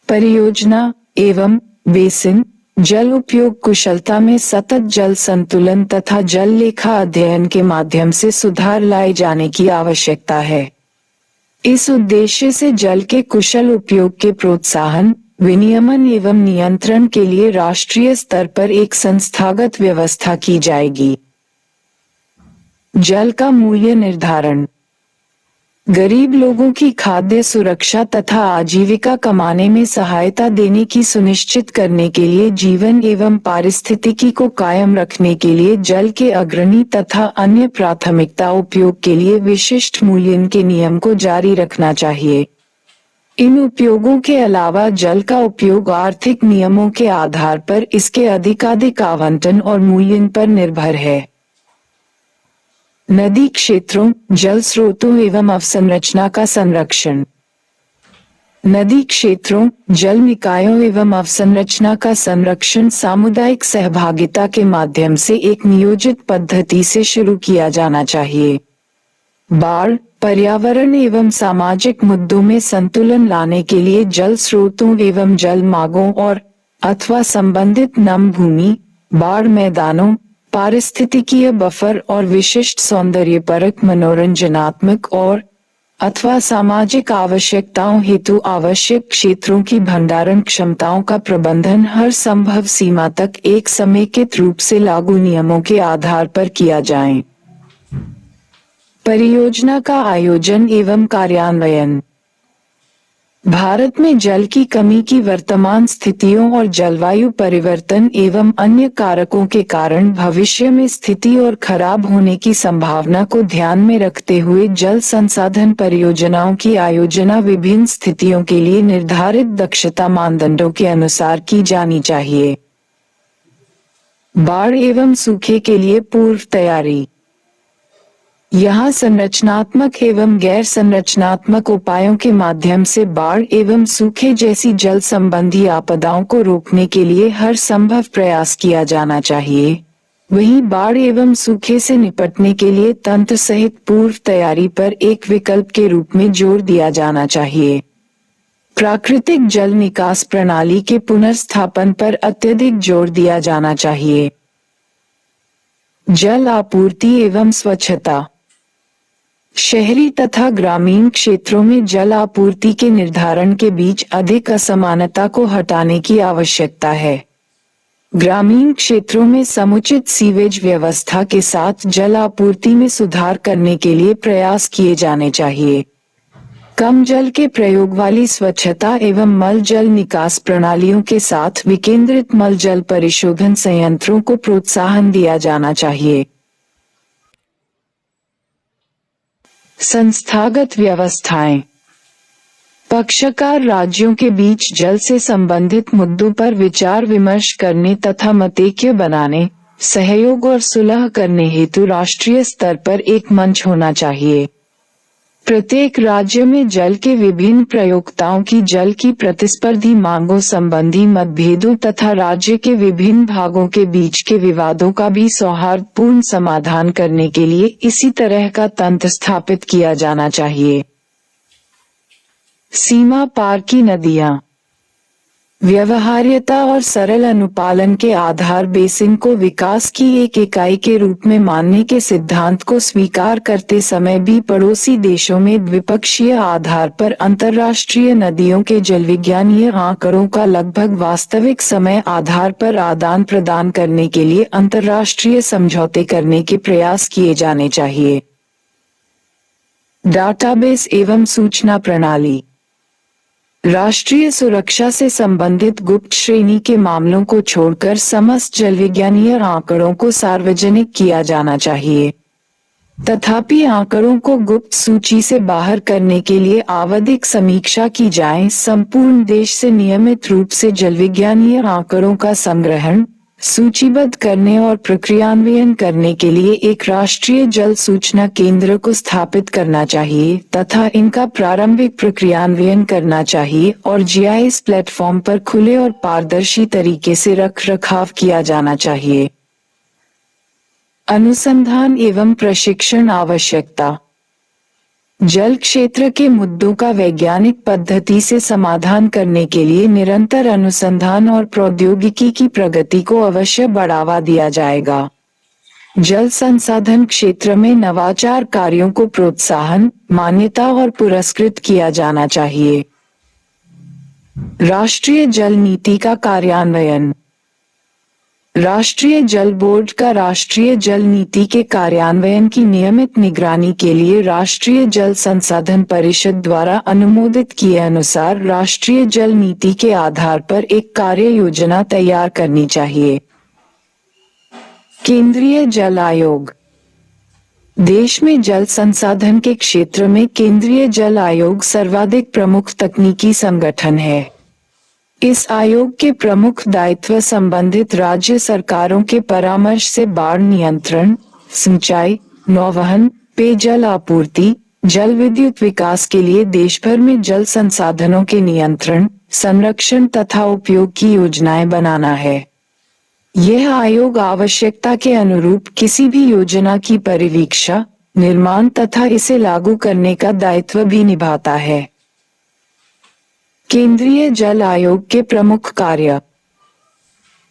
परियोजना एवं बेसिन जल उपयोग कुशलता में सतत जल संतुलन तथा जल लेखा अध्ययन के माध्यम से सुधार लाए जाने की आवश्यकता है। इस उद्देश्य से जल के कुशल उपयोग के प्रोत्साहन, विनियमन एवं नियंत्रण के लिए राष्ट्रीय स्तर पर एक संस्थागत व्यवस्था की जाएगी। जल का मूल्य निर्धारण। गरीब लोगों की खाद्य सुरक्षा तथा आजीविका कमाने में सहायता देने की सुनिश्चित करने के लिए जीवन एवं पारिस्थितिकी को कायम रखने के लिए जल के अग्रणी तथा अन्य प्राथमिकता उपयोग के लिए विशिष्ट मूल्यन के नियम को जारी रखना चाहिए। इन उपयोगों के अलावा जल का उपयोग आर्थिक नियमों के आधार पर इसके अधिकाधिक आवंटन और मूल्यन पर निर्भर है। नदी क्षेत्रों, जल स्रोतों एवं अवसंरचना का संरक्षण। नदी क्षेत्रों, जल निकायों एवं अवसंरचना का संरक्षण सामुदायिक सहभागिता के माध्यम से एक नियोजित पद्धति से शुरू किया जाना चाहिए। बाढ़, पर्यावरण एवं सामाजिक मुद्दों में संतुलन लाने के लिए जल स्रोतों एवं जल मार्गों और अथवा संबंधित नम भूमि, बाढ़ मैदानों, पारिस्थितिकीय बफर और विशिष्ट सौंदर्यपरक मनोरंजनात्मक और अथवा सामाजिक आवश्यकताओं हेतु आवश्यक क्षेत्रों की भंडारण क्षमताओं का प्रबंधन हर संभव सीमा तक एक समेकित रूप से लागू नियमों के आधार पर किया जाए। परियोजना का आयोजन एवं कार्यान्वयन। भारत में जल की कमी की वर्तमान स्थितियों और जलवायु परिवर्तन एवं अन्य कारकों के कारण भविष्य में स्थिति और खराब होने की संभावना को ध्यान में रखते हुए जल संसाधन परियोजनाओं की आयोजना विभिन्न स्थितियों के लिए निर्धारित दक्षता मानदंडों के अनुसार की जानी चाहिए। बाढ़ एवं सूखे के लिए पूर्व तैयारी। यहाँ संरचनात्मक एवं गैर संरचनात्मक उपायों के माध्यम से बाढ़ एवं सूखे जैसी जल संबंधी आपदाओं को रोकने के लिए हर संभव प्रयास किया जाना चाहिए। वहीं बाढ़ एवं सूखे से निपटने के लिए तंत्र सहित पूर्व तैयारी पर एक विकल्प के रूप में जोर दिया जाना चाहिए। प्राकृतिक जल निकास प्रणाली के पुनर्स्थापन पर अत्यधिक जोर दिया जाना चाहिए। जल आपूर्ति एवं स्वच्छता। शहरी तथा ग्रामीण क्षेत्रों में जल आपूर्ति के निर्धारण के बीच अधिक असमानता को हटाने की आवश्यकता है। ग्रामीण क्षेत्रों में समुचित सीवेज व्यवस्था के साथ जल आपूर्ति में सुधार करने के लिए प्रयास किए जाने चाहिए। कम जल के प्रयोग वाली स्वच्छता एवं मल जल निकास प्रणालियों के साथ विकेंद्रित मल जल परिशोधन संयंत्रों को प्रोत्साहन दिया जाना चाहिए। संस्थागत व्यवस्थाएं। पक्षकार राज्यों के बीच जल से संबंधित मुद्दों पर विचार विमर्श करने तथा मतैक्य बनाने, सहयोग और सुलह करने हेतु राष्ट्रीय स्तर पर एक मंच होना चाहिए। प्रत्येक राज्य में जल के विभिन्न प्रयोक्ताओं की जल की प्रतिस्पर्धी मांगों संबंधी मतभेदों तथा राज्य के विभिन्न भागों के बीच के विवादों का भी सौहार्दपूर्ण समाधान करने के लिए इसी तरह का तंत्र स्थापित किया जाना चाहिए। सीमा पार की नदियां। व्यवहार्यता और सरल अनुपालन के आधार बेसिन को विकास की एक इकाई के रूप में मानने के सिद्धांत को स्वीकार करते समय भी पड़ोसी देशों में द्विपक्षीय आधार पर अंतर्राष्ट्रीय नदियों के जलविज्ञानीय आंकड़ों का लगभग वास्तविक समय आधार पर आदान प्रदान करने के लिए अंतर्राष्ट्रीय समझौते करने के प्रयास किए जाने चाहिए। डाटाबेस एवं सूचना प्रणाली। राष्ट्रीय सुरक्षा से संबंधित गुप्त श्रेणी के मामलों को छोड़कर समस्त जलविज्ञानीय आंकड़ों को सार्वजनिक किया जाना चाहिए। तथापि आंकड़ों को गुप्त सूची से बाहर करने के लिए आवधिक समीक्षा की जाए। संपूर्ण देश से नियमित रूप से जलविज्ञानीय आंकड़ों का संग्रहण, सूचीबद्ध करने और प्रक्रियान्वयन करने के लिए एक राष्ट्रीय जल सूचना केंद्र को स्थापित करना चाहिए तथा इनका प्रारंभिक प्रक्रियान्वयन करना चाहिए और जीआईएस प्लेटफॉर्म पर खुले और पारदर्शी तरीके से रखरखाव किया जाना चाहिए। अनुसंधान एवं प्रशिक्षण आवश्यकता। जल क्षेत्र के मुद्दों का वैज्ञानिक पद्धति से समाधान करने के लिए निरंतर अनुसंधान और प्रौद्योगिकी की प्रगति को अवश्य बढ़ावा दिया जाएगा। जल संसाधन क्षेत्र में नवाचार कार्यों को प्रोत्साहन, मान्यता और पुरस्कृत किया जाना चाहिए। राष्ट्रीय जल नीति का कार्यान्वयन। राष्ट्रीय जल बोर्ड का राष्ट्रीय जल नीति के कार्यान्वयन की नियमित निगरानी के लिए राष्ट्रीय जल संसाधन परिषद द्वारा अनुमोदित किए अनुसार राष्ट्रीय जल नीति के आधार पर एक कार्य योजना तैयार करनी चाहिए। केंद्रीय जल आयोग। देश में जल संसाधन के क्षेत्र में केंद्रीय जल आयोग सर्वाधिक प्रमुख तकनीकी संगठन है। इस आयोग के प्रमुख दायित्व संबंधित राज्य सरकारों के परामर्श से बाढ़ नियंत्रण, सिंचाई, नौवहन, पेयजल आपूर्ति, जल विद्युत विकास के लिए देश भर में जल संसाधनों के नियंत्रण, संरक्षण तथा उपयोग की योजनाएं बनाना है। यह आयोग आवश्यकता के अनुरूप किसी भी योजना की परिवीक्षा, निर्माण तथा इसे लागू करने का दायित्व भी निभाता है। केंद्रीय जल आयोग के प्रमुख कार्य।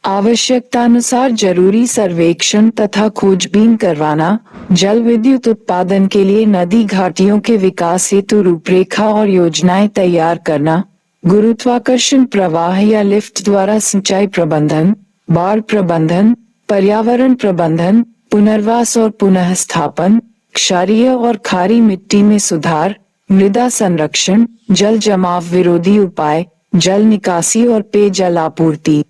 आवश्यकतानुसार जरूरी सर्वेक्षण तथा खोजबीन करवाना, जल विद्युत उत्पादन के लिए नदी घाटियों के विकास हेतु रूपरेखा और योजनाएं तैयार करना, गुरुत्वाकर्षण प्रवाह या लिफ्ट द्वारा सिंचाई प्रबंधन, बाढ़ प्रबंधन, पर्यावरण प्रबंधन, पुनर्वास और पुनः स्थापन, क्षारीय और खारी मिट्टी में सुधार, मृदा संरक्षण, जल जमाव विरोधी उपाय, जल निकासी और पेयजल आपूर्ति।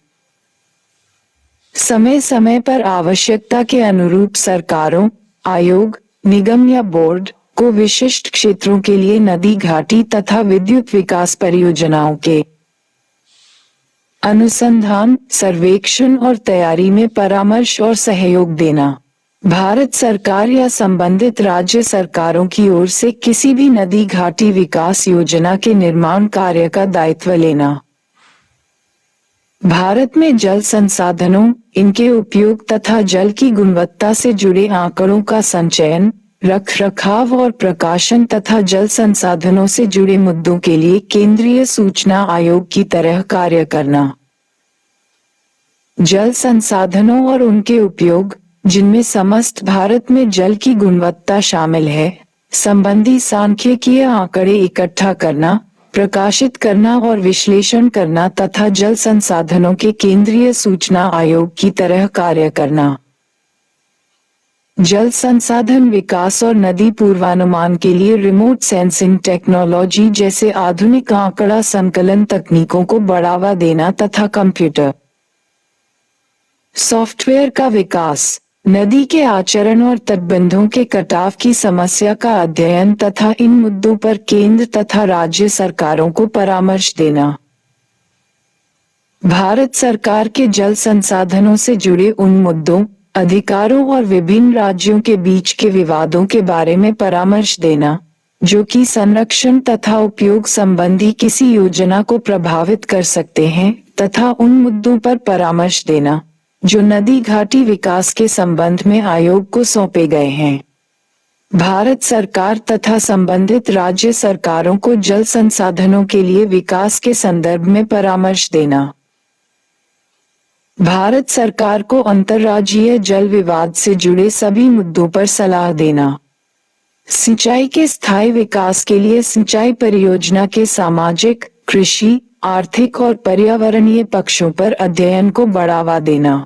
समय समय पर आवश्यकता के अनुरूप सरकारों, आयोग, निगम या बोर्ड को विशिष्ट क्षेत्रों के लिए नदी घाटी तथा विद्युत विकास परियोजनाओं के अनुसंधान, सर्वेक्षण और तैयारी में परामर्श और सहयोग देना। भारत सरकार या संबंधित राज्य सरकारों की ओर से किसी भी नदी घाटी विकास योजना के निर्माण कार्य का दायित्व लेना। भारत में जल संसाधनों, इनके उपयोग तथा जल की गुणवत्ता से जुड़े आंकड़ों का संचयन, रखरखाव और प्रकाशन तथा जल संसाधनों से जुड़े मुद्दों के लिए केंद्रीय सूचना आयोग की तरह कार्य करना। जल संसाधनों और उनके उपयोग, जिनमें समस्त भारत में जल की गुणवत्ता शामिल है, संबंधी सांख्यिकीय आंकड़े इकट्ठा करना, प्रकाशित करना और विश्लेषण करना तथा जल संसाधनों के केंद्रीय सूचना आयोग की तरह कार्य करना। जल संसाधन विकास और नदी पूर्वानुमान के लिए रिमोट सेंसिंग टेक्नोलॉजी जैसे आधुनिक आंकड़ा संकलन तकनीकों को बढ़ावा देना तथा कंप्यूटर सॉफ्टवेयर का विकास, नदी के आचरण और तटबंधों के कटाव की समस्या का अध्ययन तथा इन मुद्दों पर केंद्र तथा राज्य सरकारों को परामर्श देना। भारत सरकार के जल संसाधनों से जुड़े उन मुद्दों, अधिकारों और विभिन्न राज्यों के बीच के विवादों के बारे में परामर्श देना, जो कि संरक्षण तथा उपयोग संबंधी किसी योजना को प्रभावित कर सकते हैं, तथा उन मुद्दों पर परामर्श देना जो नदी घाटी विकास के संबंध में आयोग को सौंपे गए हैं। भारत सरकार तथा संबंधित राज्य सरकारों को जल संसाधनों के लिए विकास के संदर्भ में परामर्श देना। भारत सरकार को अंतर्राज्यीय जल विवाद से जुड़े सभी मुद्दों पर सलाह देना। सिंचाई के स्थायी विकास के लिए सिंचाई परियोजना के सामाजिक, कृषि, आर्थिक और पर्यावरणीय पक्षों पर अध्ययन को बढ़ावा देना।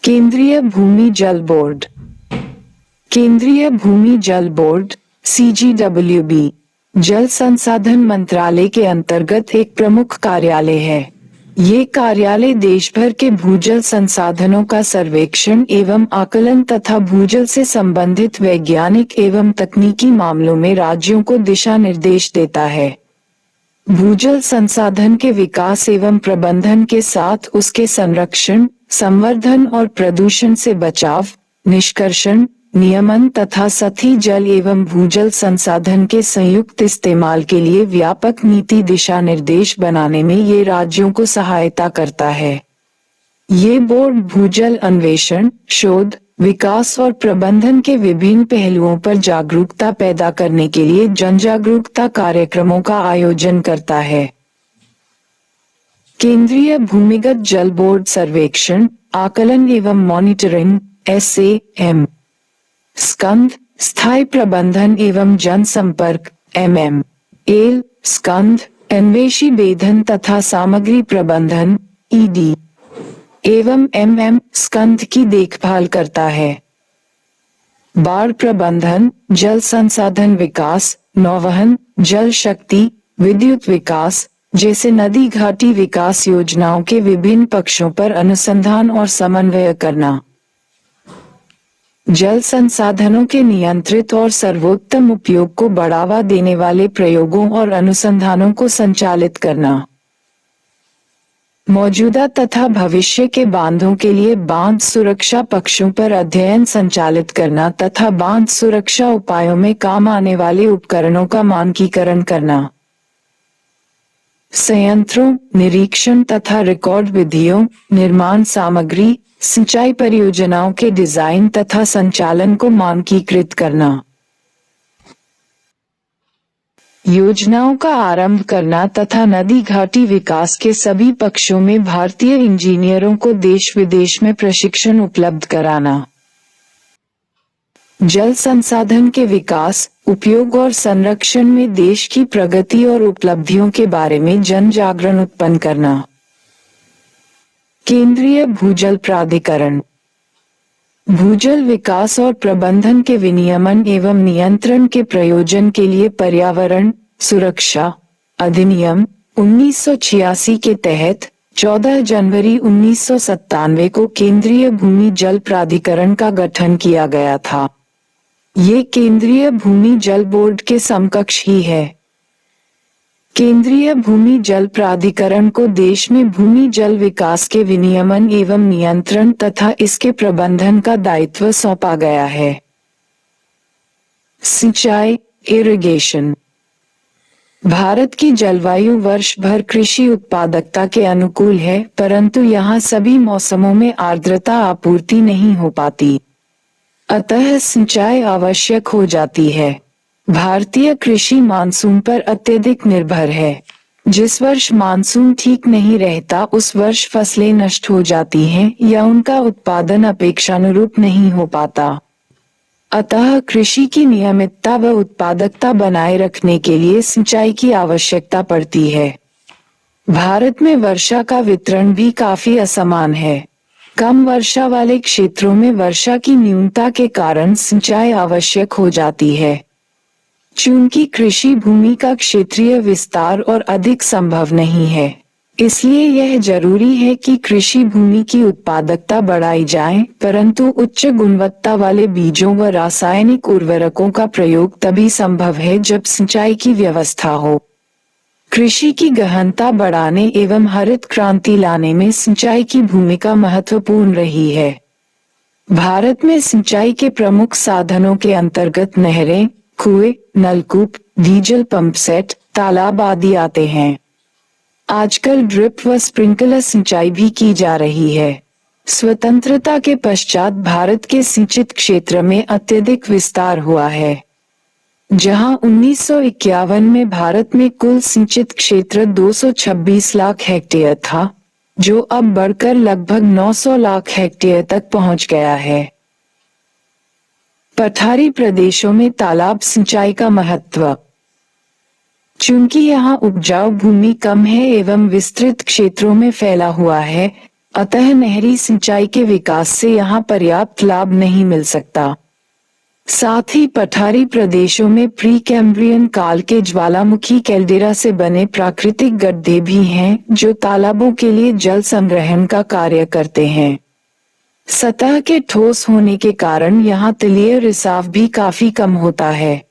केंद्रीय भूमि जल बोर्ड। केंद्रीय भूमि जल बोर्ड (CGWB) जल संसाधन मंत्रालय के अंतर्गत एक प्रमुख कार्यालय है। ये कार्यालय देश भर के भूजल संसाधनों का सर्वेक्षण एवं आकलन तथा भूजल से संबंधित वैज्ञानिक एवं तकनीकी मामलों में राज्यों को दिशा निर्देश देता है। भूजल संसाधन के विकास एवं प्रबंधन के साथ उसके संरक्षण, संवर्धन और प्रदूषण से बचाव, निष्कर्षण, नियमन तथा सतही जल एवं भूजल संसाधन के संयुक्त इस्तेमाल के लिए व्यापक नीति दिशा निर्देश बनाने में ये राज्यों को सहायता करता है। ये बोर्ड भूजल अन्वेषण, शोध, विकास और प्रबंधन के विभिन्न पहलुओं पर जागरूकता पैदा करने के लिए जनजागरूकता कार्यक्रमों का आयोजन करता है। केंद्रीय भूमिगत जल बोर्ड सर्वेक्षण, आकलन एवं मॉनिटरिंग (SAM), स्कंद, स्थायी प्रबंधन एवं जनसंपर्क MM, एल, स्कंद, अन्वेषी बेधन तथा सामग्री प्रबंधन ईडी एवं स्कंध की देखभाल करता है। बाढ़ प्रबंधन, जल संसाधन विकास, नौवहन, जल शक्ति, विद्युत विकास जैसे नदी घाटी विकास योजनाओं के विभिन्न पक्षों पर अनुसंधान और समन्वय करना। जल संसाधनों के नियंत्रित और सर्वोत्तम उपयोग को बढ़ावा देने वाले प्रयोगों और अनुसंधानों को संचालित करना। मौजूदा तथा भविष्य के बांधों के लिए बांध सुरक्षा पक्षों पर अध्ययन संचालित करना तथा बांध सुरक्षा उपायों में काम आने वाले उपकरणों का मानकीकरण करना। संयंत्रों, निरीक्षण तथा रिकॉर्ड विधियों, निर्माण सामग्री, सिंचाई परियोजनाओं के डिजाइन तथा संचालन को मानकीकृत करना। योजनाओं का आरंभ करना तथा नदी घाटी विकास के सभी पक्षों में भारतीय इंजीनियरों को देश विदेश में प्रशिक्षण उपलब्ध कराना। जल संसाधन के विकास, उपयोग और संरक्षण में देश की प्रगति और उपलब्धियों के बारे में जन जागरण उत्पन्न करना। केंद्रीय भूजल प्राधिकरण भूजल विकास और प्रबंधन के विनियमन एवं नियंत्रण के प्रयोजन के लिए पर्यावरण सुरक्षा अधिनियम 1986 के तहत 14 जनवरी 1997 को केंद्रीय भूमि जल प्राधिकरण का गठन किया गया था। ये केंद्रीय भूमि जल बोर्ड के समकक्ष ही है। केंद्रीय भूमि जल प्राधिकरण को देश में भूमि जल विकास के विनियमन एवं नियंत्रण तथा इसके प्रबंधन का दायित्व सौंपा गया है। सिंचाई इरिगेशन भारत की जलवायु वर्ष भर कृषि उत्पादकता के अनुकूल है, परंतु यहाँ सभी मौसमों में आर्द्रता आपूर्ति नहीं हो पाती, अतः सिंचाई आवश्यक हो जाती है। भारतीय कृषि मानसून पर अत्यधिक निर्भर है। जिस वर्ष मानसून ठीक नहीं रहता उस वर्ष फसलें नष्ट हो जाती हैं या उनका उत्पादन अपेक्षानुरूप नहीं हो पाता। अतः कृषि की नियमितता व उत्पादकता बनाए रखने के लिए सिंचाई की आवश्यकता पड़ती है। भारत में वर्षा का वितरण भी काफी असमान है। कम वर्षा वाले क्षेत्रों में वर्षा की न्यूनता के कारण सिंचाई आवश्यक हो जाती है। चूंकि कृषि भूमि का क्षेत्रीय विस्तार और अधिक संभव नहीं है, इसलिए यह जरूरी है कि कृषि भूमि की उत्पादकता बढ़ाई जाए, परंतु उच्च गुणवत्ता वाले बीजों व रासायनिक उर्वरकों का प्रयोग तभी संभव है जब सिंचाई की व्यवस्था हो। कृषि की गहनता बढ़ाने एवं हरित क्रांति लाने में सिंचाई की भूमिका महत्वपूर्ण रही है। भारत में सिंचाई के प्रमुख साधनों के अंतर्गत नहरें, कुएं, नलकूप, डीजल पंप सेट, तालाब आदि आते हैं। आजकल ड्रिप व स्प्रिंकलर सिंचाई भी की जा रही है। स्वतंत्रता के पश्चात भारत के सिंचित क्षेत्र में अत्यधिक विस्तार हुआ है। जहां 1951 में भारत में कुल सिंचित क्षेत्र 226 लाख हेक्टेयर था, जो अब बढ़कर लगभग 900 लाख हेक्टेयर तक पहुंच गया है। पठारी प्रदेशों में तालाब सिंचाई का महत्व। चूंकि यहाँ उपजाऊ भूमि कम है एवं विस्तृत क्षेत्रों में फैला हुआ है, अतः नहरी सिंचाई के विकास से यहाँ पर्याप्त लाभ नहीं मिल सकता। साथ ही पठारी प्रदेशों में प्री कैम्ब्रियन काल के ज्वालामुखी कैल्डेरा से बने प्राकृतिक गड्ढे भी हैं, जो तालाबों के लिए जल संग्रहण का कार्य करते हैं। सतह के ठोस होने के कारण यहाँ तलीय रिसाव भी काफी कम होता है।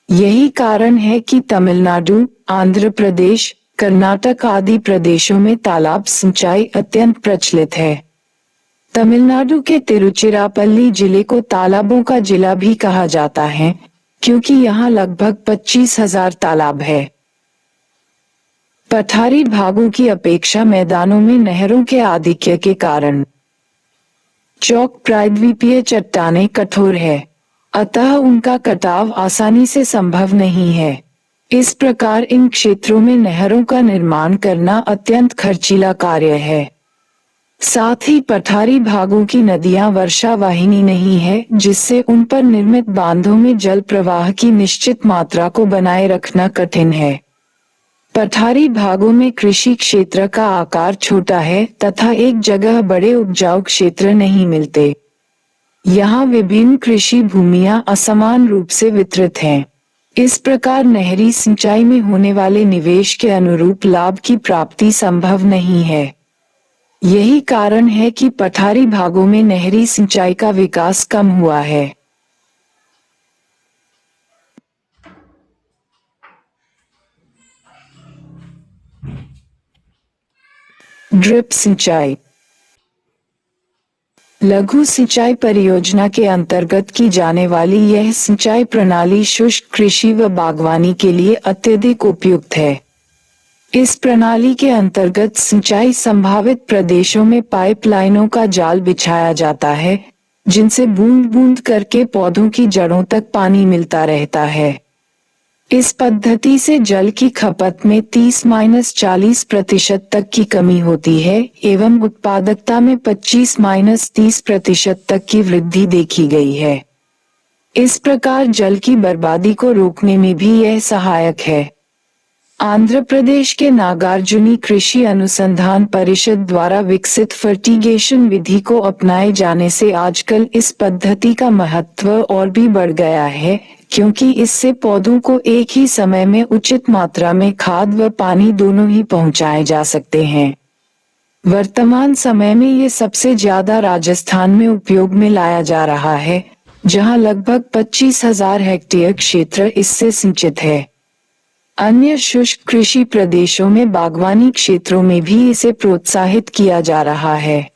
यही कारण है कि तमिलनाडु, आंध्र प्रदेश, कर्नाटक आदि प्रदेशों में तालाब सिंचाई अत्यंत प्रचलित है। तमिलनाडु के तिरुचिरापल्ली जिले को तालाबों का जिला भी कहा जाता है, क्योंकि यहाँ लगभग 25,000 तालाब है। पठारी भागों की अपेक्षा मैदानों में नहरों के आधिक्य के कारण चौक प्रायद्वीपीय चट्टानें कठोर है, अतः उनका कटाव आसानी से संभव नहीं है। इस प्रकार इन क्षेत्रों में नहरों का निर्माण करना अत्यंत खर्चीला कार्य है। साथ ही पठारी भागों की नदियां वर्षा वाहिनी नहीं है, जिससे उन पर निर्मित बांधों में जल प्रवाह की निश्चित मात्रा को बनाए रखना कठिन है। पठारी भागों में कृषि क्षेत्र का आकार छोटा है तथा एक जगह बड़े उपजाऊ क्षेत्र नहीं मिलते। यहाँ विभिन्न कृषि भूमियां असमान रूप से वितरित हैं। इस प्रकार नहरी सिंचाई में होने वाले निवेश के अनुरूप लाभ की प्राप्ति संभव नहीं है। यही कारण है कि पठारी भागों में नहरी सिंचाई का विकास कम हुआ है। ड्रिप सिंचाई। लघु सिंचाई परियोजना के अंतर्गत की जाने वाली यह सिंचाई प्रणाली शुष्क कृषि व बागवानी के लिए अत्यधिक उपयुक्त है। इस प्रणाली के अंतर्गत सिंचाई संभावित प्रदेशों में पाइपलाइनों का जाल बिछाया जाता है, जिनसे बूंद बूंद करके पौधों की जड़ों तक पानी मिलता रहता है। इस पद्धति से जल की खपत में 30-40% तक की कमी होती है एवं उत्पादकता में 25-30% तक की वृद्धि देखी गई है। इस प्रकार जल की बर्बादी को रोकने में भी यह सहायक है। आंध्र प्रदेश के नागार्जुनी कृषि अनुसंधान परिषद द्वारा विकसित फर्टिगेशन विधि को अपनाए जाने से आजकल इस पद्धति का महत्व और भी बढ़ गया है, क्योंकि इससे पौधों को एक ही समय में उचित मात्रा में खाद व पानी दोनों ही पहुंचाए जा सकते हैं। वर्तमान समय में ये सबसे ज्यादा राजस्थान में उपयोग में लाया जा रहा है, जहां लगभग 25,000 हेक्टेयर क्षेत्र इससे सिंचित है। अन्य शुष्क कृषि प्रदेशों में बागवानी क्षेत्रों में भी इसे प्रोत्साहित किया जा रहा है।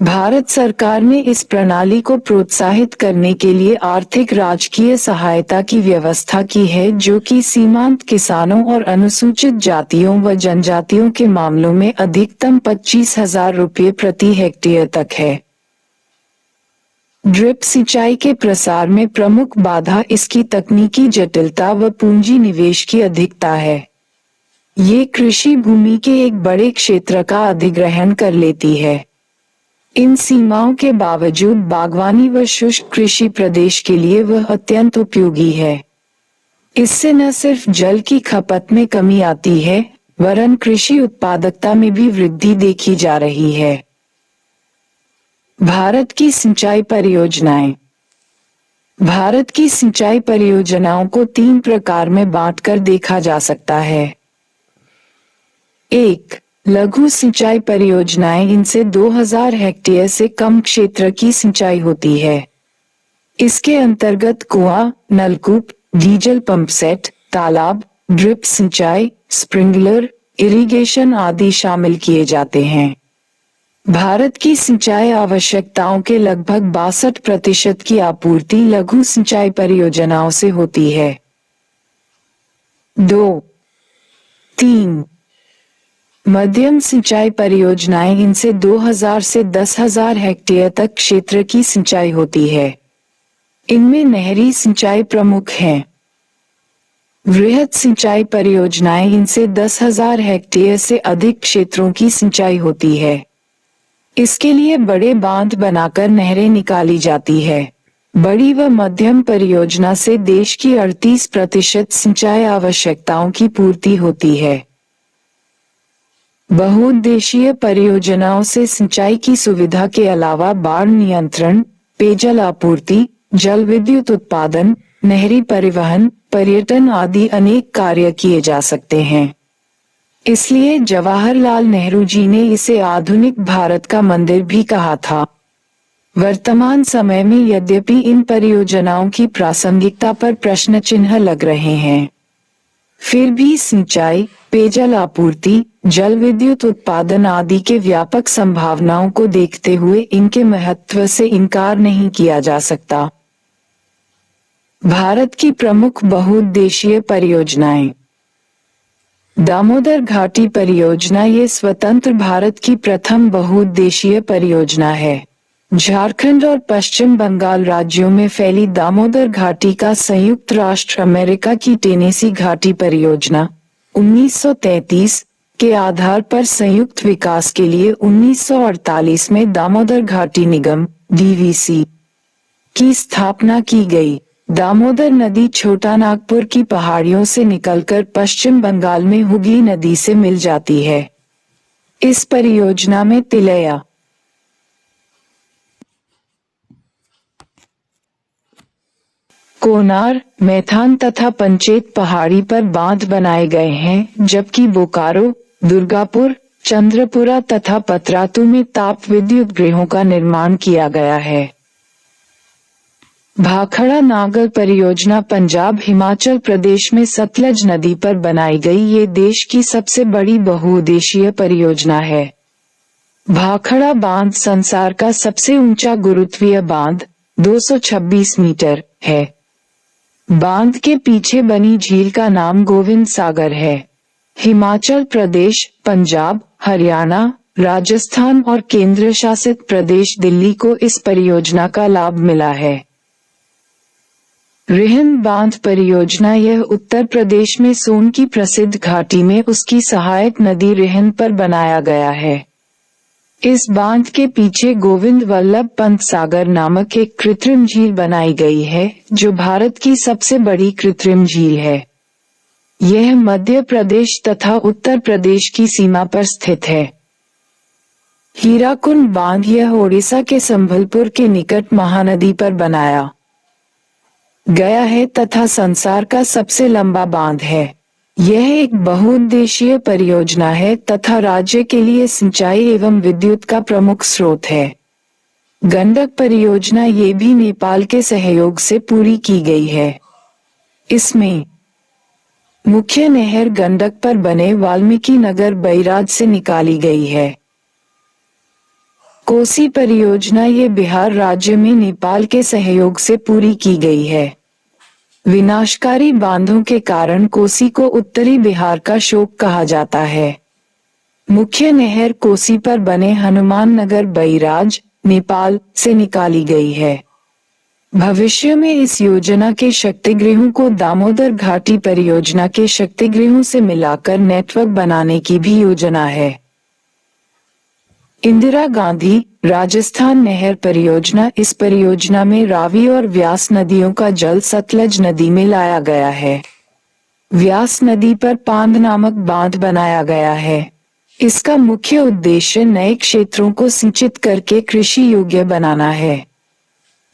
भारत सरकार ने इस प्रणाली को प्रोत्साहित करने के लिए आर्थिक राजकीय सहायता की व्यवस्था की है, जो कि सीमांत किसानों और अनुसूचित जातियों व जनजातियों के मामलों में अधिकतम 25,000 रुपये प्रति हेक्टेयर तक है। ड्रिप सिंचाई के प्रसार में प्रमुख बाधा इसकी तकनीकी जटिलता व पूंजी निवेश की अधिकता है। ये कृषि भूमि के एक बड़े क्षेत्र का अधिग्रहण कर लेती है। इन सीमाओं के बावजूद बागवानी व शुष्क कृषि प्रदेश के लिए वह अत्यंत उपयोगी है। इससे न सिर्फ जल की खपत में कमी आती है, वरन कृषि उत्पादकता में भी वृद्धि देखी जा रही है। भारत की सिंचाई परियोजनाएं। भारत की सिंचाई परियोजनाओं को 3 प्रकार में बांटकर देखा जा सकता है। 1. लघु सिंचाई परियोजनाएं। इनसे 2000 हेक्टेयर से कम क्षेत्र की सिंचाई होती है। इसके अंतर्गत कुआं, नलकूप, डीजल पंप सेट, तालाब, ड्रिप सिंचाई, स्प्रिंकलर, इरिगेशन आदि शामिल किए जाते हैं। भारत की सिंचाई आवश्यकताओं के लगभग 62% की आपूर्ति लघु सिंचाई परियोजनाओं से होती है। 2. 3. मध्यम सिंचाई परियोजनाएं। इनसे 2000 से 10,000 हेक्टेयर तक क्षेत्र की सिंचाई होती है। इनमें नहरी सिंचाई प्रमुख है। वृहद सिंचाई परियोजनाएं। इनसे 10,000 हेक्टेयर से अधिक क्षेत्रों की सिंचाई होती है। इसके लिए बड़े बांध बनाकर नहरें निकाली जाती है। बड़ी व मध्यम परियोजना से देश की 38% सिंचाई आवश्यकताओं की पूर्ति होती है। बहुउद्देशीय परियोजनाओं से सिंचाई की सुविधा के अलावा बाढ़ नियंत्रण, पेयजल आपूर्ति, जल विद्युत उत्पादन, नहरी परिवहन, पर्यटन आदि अनेक कार्य किए जा सकते हैं। इसलिए जवाहरलाल नेहरू जी ने इसे आधुनिक भारत का मंदिर भी कहा था। वर्तमान समय में यद्यपि इन परियोजनाओं की प्रासंगिकता पर प्रश्न चिन्ह लग रहे हैं, फिर भी सिंचाई, पेयजल आपूर्ति, जल विद्युत उत्पादन आदि के व्यापक संभावनाओं को देखते हुए इनके महत्व से इनकार नहीं किया जा सकता। भारत की प्रमुख बहुउद्देशीय परियोजनाएं। दामोदर घाटी परियोजना। ये स्वतंत्र भारत की प्रथम बहुउद्देशीय परियोजना है। झारखंड और पश्चिम बंगाल राज्यों में फैली दामोदर घाटी का संयुक्त राष्ट्र अमेरिका की टेनेसी घाटी परियोजना 1933 के आधार पर संयुक्त विकास के लिए 1948 में दामोदर घाटी निगम (DVC) की स्थापना की गई। दामोदर नदी छोटा नागपुर की पहाड़ियों से निकलकर पश्चिम बंगाल में हुगली नदी से मिल जाती है। इस परियोजना में तिलैया, कोनार, मैथान तथा पंचेत पहाड़ी पर बांध बनाए गए हैं, जबकि बोकारो, दुर्गापुर, चंद्रपुरा तथा पतरातू में ताप विद्युत गृहों का निर्माण किया गया है। भाखड़ा नागर परियोजना पंजाब हिमाचल प्रदेश में सतलज नदी पर बनाई गई ये देश की सबसे बड़ी बहुउद्देशीय परियोजना है। भाखड़ा बांध संसार का सबसे ऊंचा गुरुत्वीय बांध 226 मीटर है। बांध के पीछे बनी झील का नाम गोविंद सागर है। हिमाचल प्रदेश, पंजाब, हरियाणा, राजस्थान और केंद्र शासित प्रदेश दिल्ली को इस परियोजना का लाभ मिला है। रिहंद बांध परियोजना यह उत्तर प्रदेश में सोन की प्रसिद्ध घाटी में उसकी सहायक नदी रिहंद पर बनाया गया है। इस बांध के पीछे गोविंद वल्लभ पंत सागर नामक एक कृत्रिम झील बनाई गई है, जो भारत की सबसे बड़ी कृत्रिम झील है। यह मध्य प्रदेश तथा उत्तर प्रदेश की सीमा पर स्थित है। हीराकुंड बांध यह ओडिशा के संबलपुर के निकट महानदी पर बनाया गया है तथा संसार का सबसे लंबा बांध है। यह एक बहुउद्देशीय परियोजना है तथा राज्य के लिए सिंचाई एवं विद्युत का प्रमुख स्रोत है। गंडक परियोजना ये भी नेपाल के सहयोग से पूरी की गई है। इसमें मुख्य नहर गंडक पर बने वाल्मीकि नगर बैराज से निकाली गई है। कोसी परियोजना ये बिहार राज्य में नेपाल के सहयोग से पूरी की गई है। विनाशकारी बांधों के कारण कोसी को उत्तरी बिहार का शोक कहा जाता है। मुख्य नहर कोसी पर बने हनुमान नगर बैराज नेपाल से निकाली गई है। भविष्य में इस योजना के शक्तिगृहों को दामोदर घाटी परियोजना के शक्तिगृहों से मिलाकर नेटवर्क बनाने की भी योजना है। इंदिरा गांधी राजस्थान नहर परियोजना इस परियोजना में रावी और व्यास नदियों का जल सतलज नदी में लाया गया है। व्यास नदी पर पांध नामक बांध बनाया गया है। इसका मुख्य उद्देश्य नए क्षेत्रों को सिंचित करके कृषि योग्य बनाना है।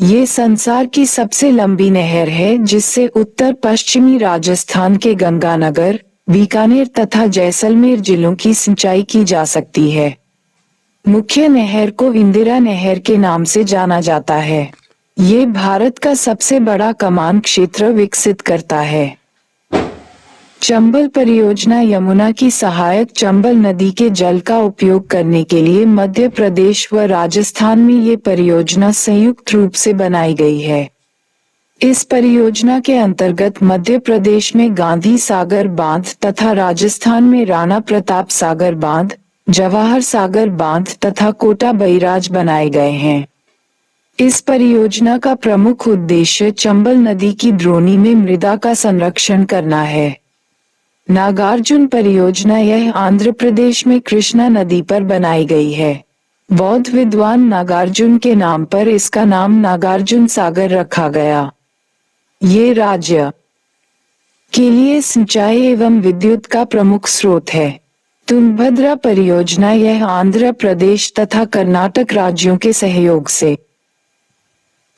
ये संसार की सबसे लंबी नहर है, जिससे उत्तर पश्चिमी राजस्थान के गंगानगर, बीकानेर तथा जैसलमेर जिलों की सिंचाई की जा सकती है। मुख्य नहर को इंदिरा नहर के नाम से जाना जाता है। ये भारत का सबसे बड़ा कमान क्षेत्र विकसित करता है। चंबल परियोजना यमुना की सहायक चंबल नदी के जल का उपयोग करने के लिए मध्य प्रदेश व राजस्थान में ये परियोजना संयुक्त रूप से बनाई गई है। इस परियोजना के अंतर्गत मध्य प्रदेश में गांधी सागर बांध तथा राजस्थान में राणा प्रताप सागर बांध, जवाहर सागर बांध तथा कोटा बैराज बनाए गए हैं। इस परियोजना का प्रमुख उद्देश्य चंबल नदी की द्रोणी में मृदा का संरक्षण करना है। नागार्जुन परियोजना यह आंध्र प्रदेश में कृष्णा नदी पर बनाई गई है। बौद्ध विद्वान नागार्जुन के नाम पर इसका नाम नागार्जुन सागर रखा गया। ये राज्य के लिए सिंचाई एवं विद्युत का प्रमुख स्रोत है। तुंगभद्रा परियोजना यह आंध्र प्रदेश तथा कर्नाटक राज्यों के सहयोग से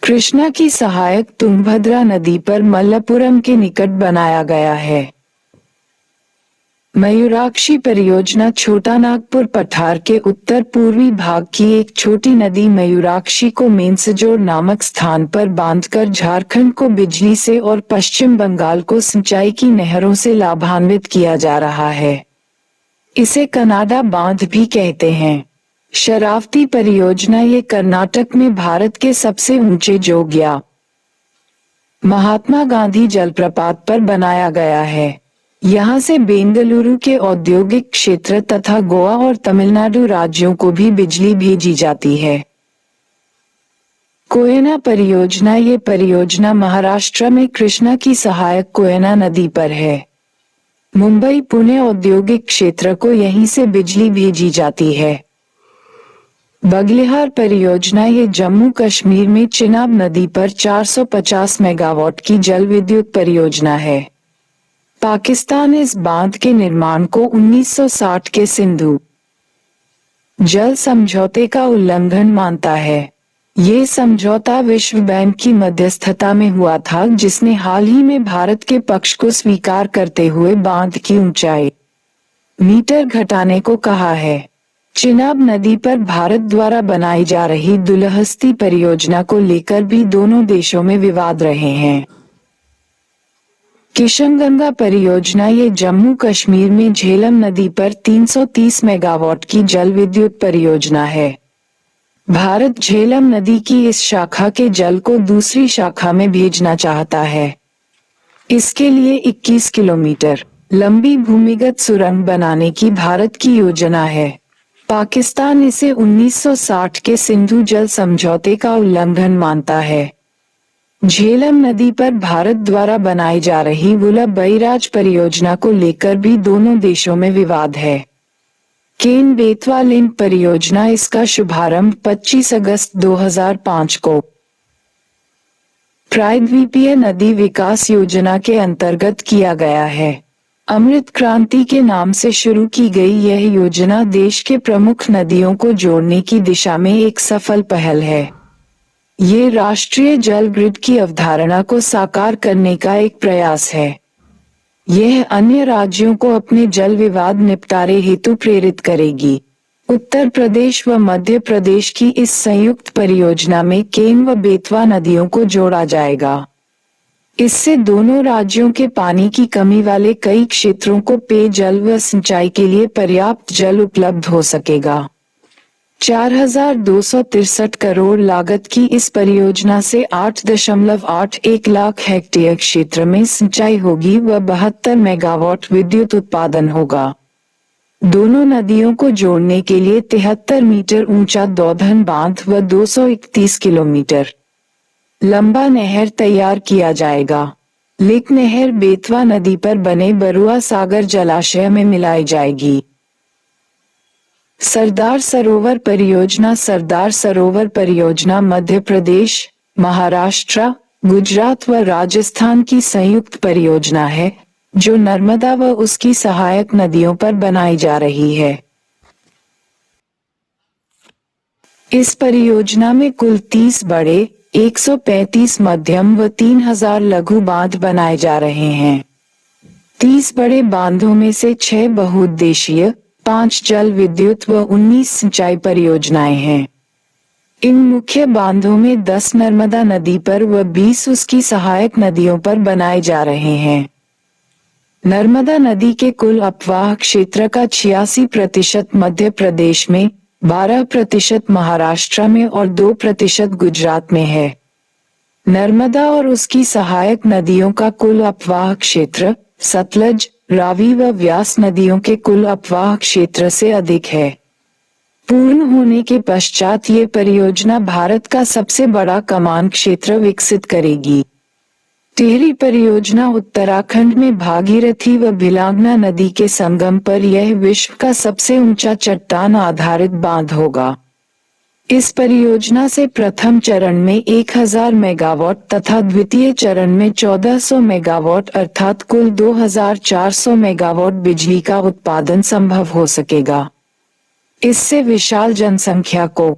कृष्णा की सहायक तुंगभद्रा नदी पर मल्लपुरम के निकट बनाया गया है। मयूराक्षी परियोजना छोटा नागपुर पठार के उत्तर पूर्वी भाग की एक छोटी नदी मयूराक्षी को मेंसजोर नामक स्थान पर बांधकर झारखंड को बिजली से और पश्चिम बंगाल को सिंचाई की नहरों से लाभान्वित किया जा रहा है। इसे कनाडा बांध भी कहते हैं। शरावती परियोजना ये कर्नाटक में भारत के सबसे ऊंचे जोगिया महात्मा गांधी जलप्रपात पर बनाया गया है। यहाँ से बेंगलुरु के औद्योगिक क्षेत्र तथा गोवा और तमिलनाडु राज्यों को भी बिजली भेजी जाती है। कोयना परियोजना ये परियोजना महाराष्ट्र में कृष्णा की सहायक कोयना नदी पर है। मुंबई पुणे औद्योगिक क्षेत्र को यहीं से बिजली भेजी जाती है। बगलिहार परियोजना ये जम्मू कश्मीर में चिनाब नदी पर 450 मेगावाट की जल विद्युत परियोजना है। पाकिस्तान इस बांध के निर्माण को 1960 के सिंधु जल समझौते का उल्लंघन मानता है। ये समझौता विश्व बैंक की मध्यस्थता में हुआ था, जिसने हाल ही में भारत के पक्ष को स्वीकार करते हुए बांध की ऊंचाई मीटर घटाने को कहा है। चिनाब नदी पर भारत द्वारा बनाई जा रही दुलहस्ती परियोजना को लेकर भी दोनों देशों में विवाद रहे हैं। किशनगंगा परियोजना ये जम्मू कश्मीर में झेलम नदी पर 330 मेगावाट की जल विद्युत परियोजना है। भारत झेलम नदी की इस शाखा के जल को दूसरी शाखा में भेजना चाहता है। इसके लिए 21 किलोमीटर लंबी भूमिगत सुरंग बनाने की भारत की योजना है। पाकिस्तान इसे 1960 के सिंधु जल समझौते का उल्लंघन मानता है। झेलम नदी पर भारत द्वारा बनाई जा रही वल्लभ बैराज परियोजना को लेकर भी दोनों देशों में विवाद है। केन बेतवा लिंक परियोजना, इसका शुभारंभ 25 अगस्त 2005 को प्रायद्वीपीय नदी विकास योजना के अंतर्गत किया गया है। अमृत क्रांति के नाम से शुरू की गई यह योजना देश के प्रमुख नदियों को जोड़ने की दिशा में एक सफल पहल है। ये राष्ट्रीय जल ग्रिड की अवधारणा को साकार करने का एक प्रयास है। यह अन्य राज्यों को अपने जल विवाद निपटारे हेतु प्रेरित करेगी। उत्तर प्रदेश व मध्य प्रदेश की इस संयुक्त परियोजना में केन व बेतवा नदियों को जोड़ा जाएगा। इससे दोनों राज्यों के पानी की कमी वाले कई क्षेत्रों को पेयजल व सिंचाई के लिए पर्याप्त जल उपलब्ध हो सकेगा। 4,263 करोड़ लागत की इस परियोजना से 8.81 लाख हेक्टेयर क्षेत्र में सिंचाई होगी व 72 मेगावाट विद्युत उत्पादन होगा। दोनों नदियों को जोड़ने के लिए 73 मीटर ऊंचा दौधन बांध व 231 किलोमीटर लंबा नहर तैयार किया जाएगा। लिक नहर बेतवा नदी पर बने बरुआ सागर जलाशय में मिलाई जाएगी। सरदार सरोवर परियोजना, सरदार सरोवर परियोजना मध्य प्रदेश, महाराष्ट्र, गुजरात व राजस्थान की संयुक्त परियोजना है, जो नर्मदा व उसकी सहायक नदियों पर बनाई जा रही है। इस परियोजना में कुल 30 बड़े, 135 मध्यम व 3000 लघु बांध बनाए जा रहे हैं। 30 बड़े बांधों में से 6 बहुउद्देशीय, 5 जल विद्युत व 19 सिंचाई परियोजनाएं हैं। इन मुख्य बांधों में 10 नर्मदा नदी पर व 20 उसकी सहायक नदियों पर बनाए जा रहे हैं। नर्मदा नदी के कुल अपवाह क्षेत्र का 86% मध्य प्रदेश में, 12% महाराष्ट्र में और 2% गुजरात में है। नर्मदा और उसकी सहायक नदियों का कुल अपवाह क्षेत्र सतलज, रावी व व्यास नदियों के कुल अपवाह क्षेत्र से अधिक है। पूर्ण होने के पश्चात ये परियोजना भारत का सबसे बड़ा कमान क्षेत्र विकसित करेगी। टिहरी परियोजना उत्तराखंड में भागीरथी व भिलांगना नदी के संगम पर यह विश्व का सबसे ऊंचा चट्टान आधारित बांध होगा। इस परियोजना से प्रथम चरण में 1000 मेगावाट तथा द्वितीय चरण में 1400 मेगावाट अर्थात कुल 2400 मेगावाट बिजली का उत्पादन संभव हो सकेगा। इससे विशाल जनसंख्या को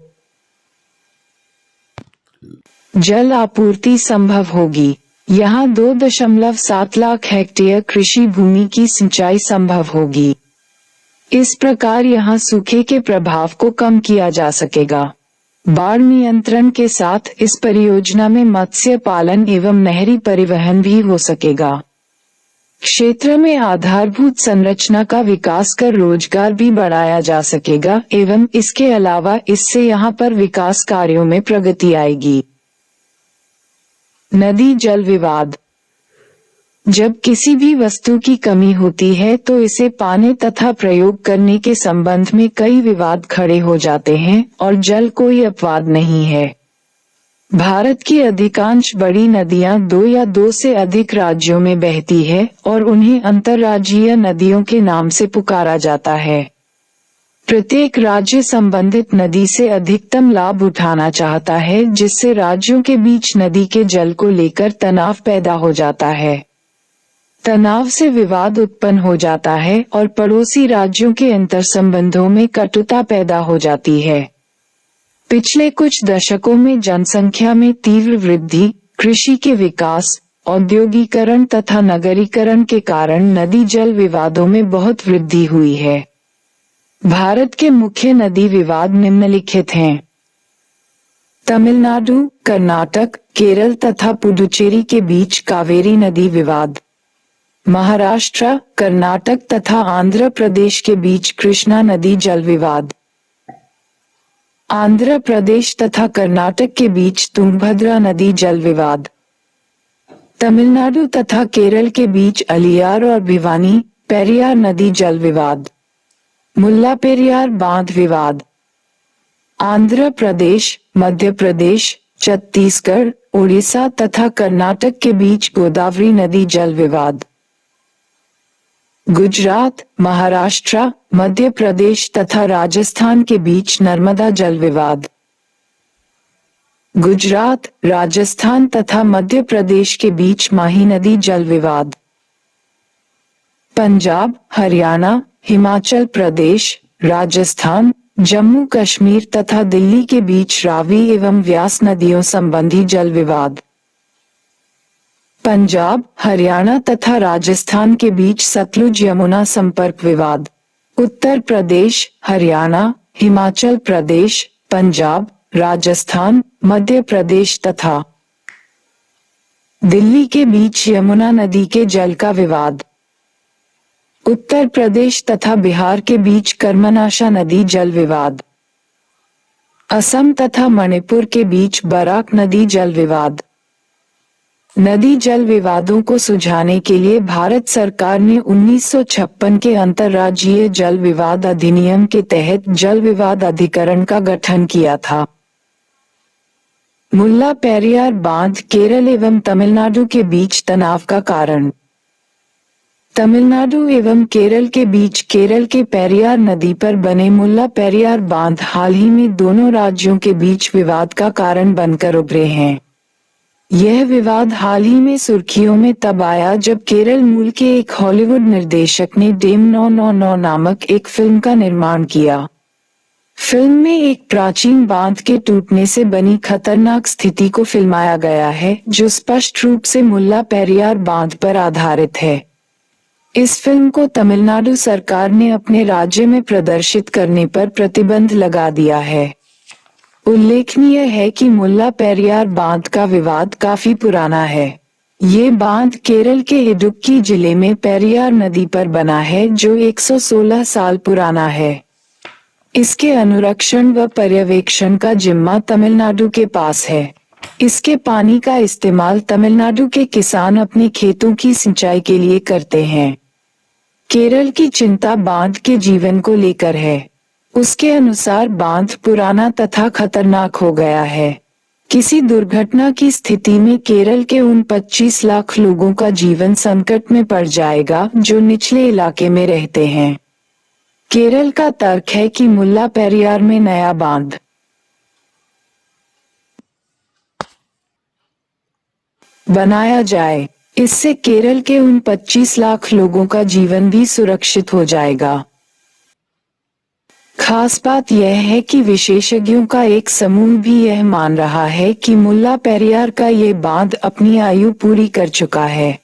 जल आपूर्ति संभव होगी। यहाँ 2.7 लाख हेक्टेयर कृषि भूमि की सिंचाई संभव होगी। इस प्रकार यहाँ सूखे के प्रभाव को कम किया जा सकेगा। बाढ़ नियंत्रण के साथ इस परियोजना में मत्स्य पालन एवं नहरी परिवहन भी हो सकेगा। क्षेत्र में आधारभूत संरचना का विकास कर रोजगार भी बढ़ाया जा सकेगा एवं इसके अलावा इससे यहाँ पर विकास कार्यों में प्रगति आएगी। नदी जल विवाद। जब किसी भी वस्तु की कमी होती है तो इसे पाने तथा प्रयोग करने के संबंध में कई विवाद खड़े हो जाते हैं और जल कोई अपवाद नहीं है। भारत की अधिकांश बड़ी नदियां 2 या 2 से अधिक राज्यों में बहती है और उन्हें अंतर्राज्यीय नदियों के नाम से पुकारा जाता है। प्रत्येक राज्य संबंधित नदी से अधिकतम लाभ उठाना चाहता है, जिससे राज्यों के बीच नदी के जल को लेकर तनाव पैदा हो जाता है। तनाव से विवाद उत्पन्न हो जाता है और पड़ोसी राज्यों के अंतर्संबंधों में कटुता पैदा हो जाती है। पिछले कुछ दशकों में जनसंख्या में तीव्र वृद्धि, कृषि के विकास, औद्योगिकरण तथा नगरीकरण के कारण नदी जल विवादों में बहुत वृद्धि हुई है। भारत के मुख्य नदी विवाद निम्नलिखित हैं। तमिलनाडु, कर्नाटक, केरल तथा पुडुचेरी के बीच कावेरी नदी विवाद। महाराष्ट्र, कर्नाटक तथा आंध्र प्रदेश के बीच कृष्णा नदी जल विवाद। आंध्र प्रदेश तथा कर्नाटक के बीच तुंगभद्रा नदी जल विवाद। तमिलनाडु तथा केरल के बीच अलियार और भिवानी, पेरियार नदी जल विवाद। मुल्ला पेरियार बांध विवाद। आंध्र प्रदेश, मध्य प्रदेश, छत्तीसगढ़, उड़ीसा तथा कर्नाटक के बीच गोदावरी नदी जल विवाद। गुजरात, महाराष्ट्र, मध्य प्रदेश तथा राजस्थान के बीच नर्मदा जल विवाद। गुजरात, राजस्थान तथा मध्य प्रदेश के बीच माही नदी जल विवाद। पंजाब, हरियाणा, हिमाचल प्रदेश, राजस्थान, जम्मू कश्मीर तथा दिल्ली के बीच रावी एवं व्यास नदियों संबंधी जल विवाद। पंजाब, हरियाणा तथा राजस्थान के बीच सतलुज यमुना संपर्क विवाद। उत्तर प्रदेश, हरियाणा, हिमाचल प्रदेश, पंजाब, राजस्थान, मध्य प्रदेश तथा दिल्ली के बीच यमुना नदी के जल का विवाद। उत्तर प्रदेश तथा बिहार के बीच कर्मनाशा नदी जल विवाद। असम तथा मणिपुर के बीच बराक नदी जल विवाद। नदी जल विवादों को सुलझाने के लिए भारत सरकार ने 1956 के अंतर्राज्यीय जल विवाद अधिनियम के तहत जल विवाद अधिकरण का गठन किया था। मुल्ला पेरियार बांध केरल एवं तमिलनाडु के बीच तनाव का कारण। तमिलनाडु एवं केरल के बीच केरल के पेरियार नदी पर बने मुल्ला पेरियार बांध हाल ही में दोनों राज्यों के बीच विवाद का कारण बनकर उभरे हैं। यह विवाद हाल ही में सुर्खियों में तब आया जब केरल मूल के एक हॉलीवुड निर्देशक ने डेम 999 नामक एक फिल्म का निर्माण किया। फिल्म में एक प्राचीन बांध के टूटने से बनी खतरनाक स्थिति को फिल्माया गया है, जो स्पष्ट रूप से मुल्ला पेरियार बांध पर आधारित है। इस फिल्म को तमिलनाडु सरकार ने अपने राज्य में प्रदर्शित करने पर प्रतिबंध लगा दिया है। उल्लेखनीय है कि मुल्ला पेरियार बांध का विवाद काफी पुराना है। ये बांध केरल के इडुक्की जिले में पेरियार नदी पर बना है, जो 116 साल पुराना है। इसके अनुरक्षण व पर्यवेक्षण का जिम्मा तमिलनाडु के पास है। इसके पानी का इस्तेमाल तमिलनाडु के किसान अपने खेतों की सिंचाई के लिए करते हैं। केरल की चिंता बांध के जीवन को लेकर है। उसके अनुसार बांध पुराना तथा खतरनाक हो गया है। किसी दुर्घटना की स्थिति में केरल के उन 25 लाख लोगों का जीवन संकट में पड़ जाएगा जो निचले इलाके में रहते हैं। केरल का तर्क है कि मुल्ला पेरियार में नया बांध बनाया जाए। इससे केरल के उन 25 लाख लोगों का जीवन भी सुरक्षित हो जाएगा। खास बात यह है कि विशेषज्ञों का एक समूह भी यह मान रहा है कि मुल्ला पेरियार का ये बांध अपनी आयु पूरी कर चुका है।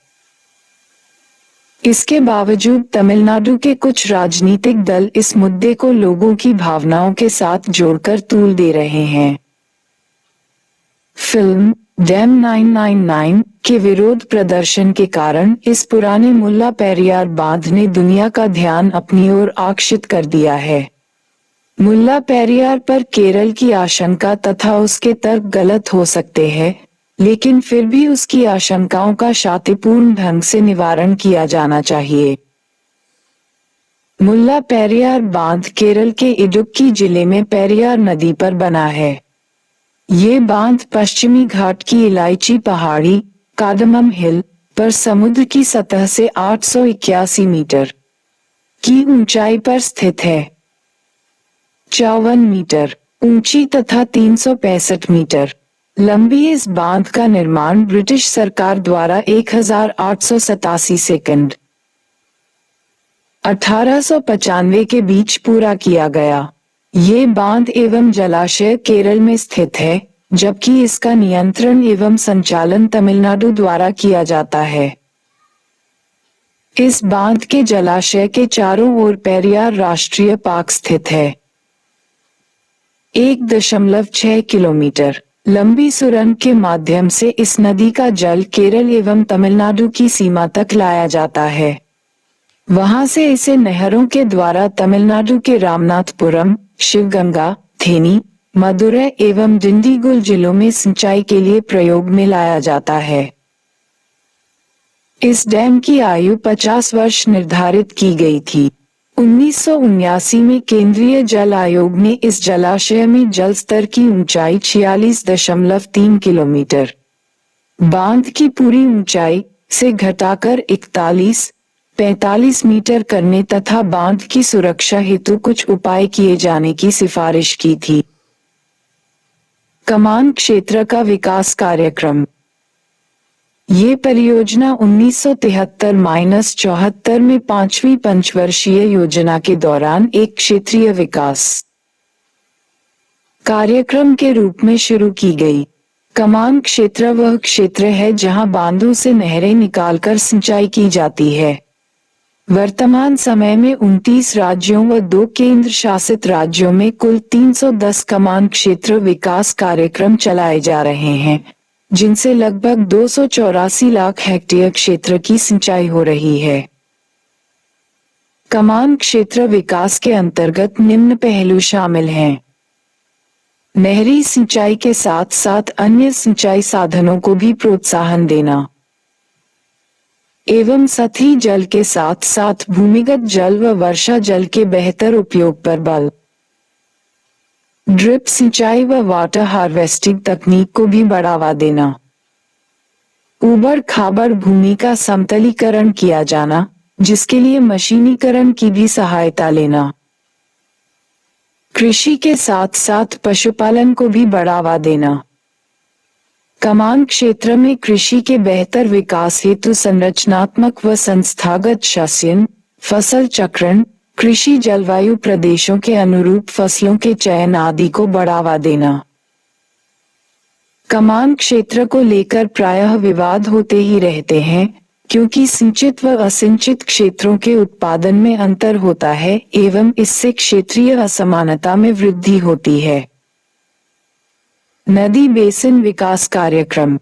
इसके बावजूद तमिलनाडु के कुछ राजनीतिक दल इस मुद्दे को लोगों की भावनाओं के साथ जोड़कर तूल दे रहे हैं। फिल्म डैम 999 के विरोध प्रदर्शन के कारण इस पुराने मुल्ला पेरियार बांध ने दुनिया का ध्यान अपनी ओर आकर्षित कर दिया है। मुल्ला पेरियार पर केरल की आशंका तथा उसके तर्क गलत हो सकते हैं, लेकिन फिर भी उसकी आशंकाओं का शांतिपूर्ण ढंग से निवारण किया जाना चाहिए। मुल्ला पेरियार बांध केरल के इडुक्की जिले में पेरियार नदी पर बना है। ये बांध पश्चिमी घाट की इलायची पहाड़ी कार्डमम हिल पर समुद्र की सतह से 881 मीटर की ऊंचाई पर स्थित है। 54 मीटर ऊंची तथा 365 मीटर लंबी इस बांध का निर्माण ब्रिटिश सरकार द्वारा 1887 सेकंड 1895 के बीच पूरा किया गया। ये बांध एवं जलाशय केरल में स्थित है, जबकि इसका नियंत्रण एवं संचालन तमिलनाडु द्वारा किया जाता है। इस बांध के जलाशय के चारों ओर पेरियार राष्ट्रीय पार्क स्थित है। 1.6 किलोमीटर लंबी सुरंग के माध्यम से इस नदी का जल केरल एवं तमिलनाडु की सीमा तक लाया जाता है। वहां से इसे नहरों के द्वारा तमिलनाडु के रामनाथपुरम, शिवगंगा, थेनी, मदुरै एवं डिंडीगुल जिलों में सिंचाई के लिए प्रयोग में लाया जाता है। इस डैम की आयु 50 वर्ष निर्धारित की गई थी। 1979 में केंद्रीय जल आयोग ने इस जलाशय में जल स्तर की ऊंचाई 46.3 किलोमीटर, बांध की पूरी ऊंचाई से घटाकर 41-45 मीटर करने तथा बांध की सुरक्षा हेतु कुछ उपाय किए जाने की सिफारिश की थी। कमान क्षेत्र का विकास कार्यक्रम। ये परियोजना 1973-74 में 5वीं पंचवर्षीय योजना के दौरान एक क्षेत्रीय विकास कार्यक्रम के रूप में शुरू की गई। कमान क्षेत्र वह क्षेत्र है जहां बांधों से नहरें निकालकर सिंचाई की जाती है। वर्तमान समय में 29 राज्यों व 2 केंद्र शासित राज्यों में कुल 310 कमान क्षेत्र विकास कार्यक्रम चलाए जा रहे हैं, जिनसे लगभग 284 लाख हेक्टेयर क्षेत्र की सिंचाई हो रही है। कमान क्षेत्र विकास के अंतर्गत निम्न पहलू शामिल हैं। नहरी सिंचाई के साथ साथ अन्य सिंचाई साधनों को भी प्रोत्साहन देना एवं सतही जल के साथ साथ भूमिगत जल व वर्षा जल के बेहतर उपयोग पर बल। ड्रिप सिंचाई व वाटर हार्वेस्टिंग तकनीक को भी बढ़ावा देना। ऊबड़ खाबड़ भूमि का समतलीकरण किया जाना, जिसके लिए मशीनीकरण की भी सहायता लेना। कृषि के साथ साथ पशुपालन को भी बढ़ावा देना। कमान क्षेत्र में कृषि के बेहतर विकास हेतु संरचनात्मक व संस्थागत शासन, फसल चक्रण, कृषि जलवायु प्रदेशों के अनुरूप फसलों के चयन आदि को बढ़ावा देना। कमान क्षेत्र को लेकर प्रायः विवाद होते ही रहते हैं, क्योंकि सिंचित व असिंचित क्षेत्रों के उत्पादन में अंतर होता है एवं इससे क्षेत्रीय असमानता में वृद्धि होती है। नदी बेसिन विकास कार्यक्रम।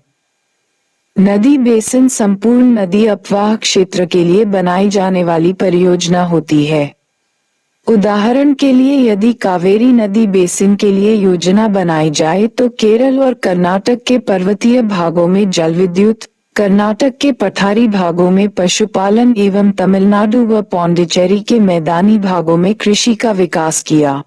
नदी बेसिन संपूर्ण नदी अपवाह क्षेत्र के लिए बनाई जाने वाली परियोजना होती है। उदाहरण के लिए यदि कावेरी नदी बेसिन के लिए योजना बनाई जाए तो केरल और कर्नाटक के पर्वतीय भागों में जल विद्युत, कर्नाटक के पठारी भागों में पशुपालन एवं तमिलनाडु व पौंडीचेरी के मैदानी भागों में कृषि का विकास किया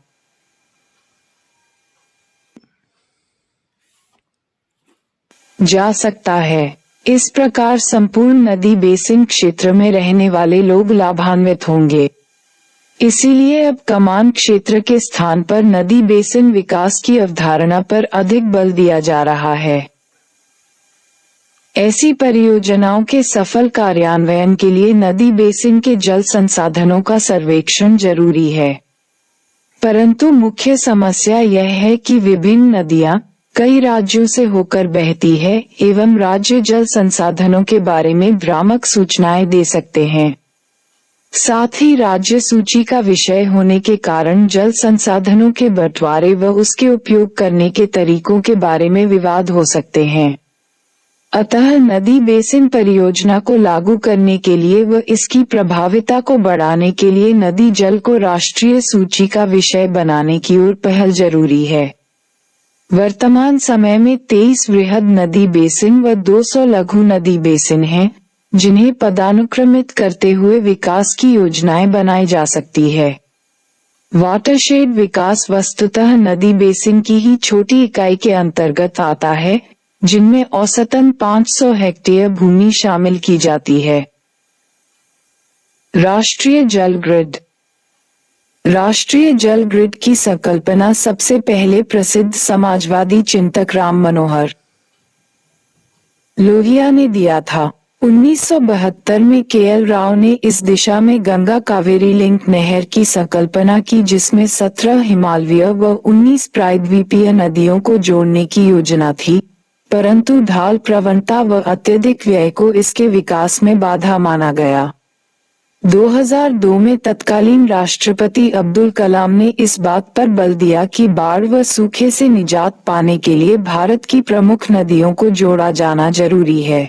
जा सकता है। इस प्रकार संपूर्ण नदी बेसिन क्षेत्र में रहने वाले लोग लाभान्वित होंगे। इसीलिए अब कमान क्षेत्र के स्थान पर नदी बेसिन विकास की अवधारणा पर अधिक बल दिया जा रहा है। ऐसी परियोजनाओं के सफल कार्यान्वयन के लिए नदी बेसिन के जल संसाधनों का सर्वेक्षण जरूरी है। परंतु मुख्य समस्या यह है कि विभिन्न नदियां कई राज्यों से होकर बहती है एवं राज्य जल संसाधनों के बारे में भ्रामक सूचनाएं दे सकते हैं। साथ ही राज्य सूची का विषय होने के कारण जल संसाधनों के बंटवारे व उसके उपयोग करने के तरीकों के बारे में विवाद हो सकते हैं। अतः नदी बेसिन परियोजना को लागू करने के लिए व इसकी प्रभाविता को बढ़ाने के लिए नदी जल को राष्ट्रीय सूची का विषय बनाने की ओर पहल जरूरी है। वर्तमान समय में 23 वृहद नदी बेसिन व 200 लघु नदी बेसिन हैं, जिन्हें पदानुक्रमित करते हुए विकास की योजनाएं बनाई जा सकती है। वाटरशेड विकास वस्तुतः नदी बेसिन की ही छोटी इकाई के अंतर्गत आता है, जिनमें औसतन 500 हेक्टेयर भूमि शामिल की जाती है। राष्ट्रीय जल ग्रिड। राष्ट्रीय जल ग्रिड की संकल्पना सबसे पहले प्रसिद्ध समाजवादी चिंतक राम मनोहर लोहिया ने दिया था। 1972 में के.एल. राव ने इस दिशा में गंगा कावेरी लिंक नहर की संकल्पना की, जिसमें 17 हिमालयी व 19 प्रायद्वीपीय नदियों को जोड़ने की योजना थी, परंतु ढाल प्रवणता व अत्यधिक व्यय को इसके विकास में बाधा माना गया। 2002 में तत्कालीन राष्ट्रपति अब्दुल कलाम ने इस बात पर बल दिया कि बाढ़ व सूखे से निजात पाने के लिए भारत की प्रमुख नदियों को जोड़ा जाना जरूरी है।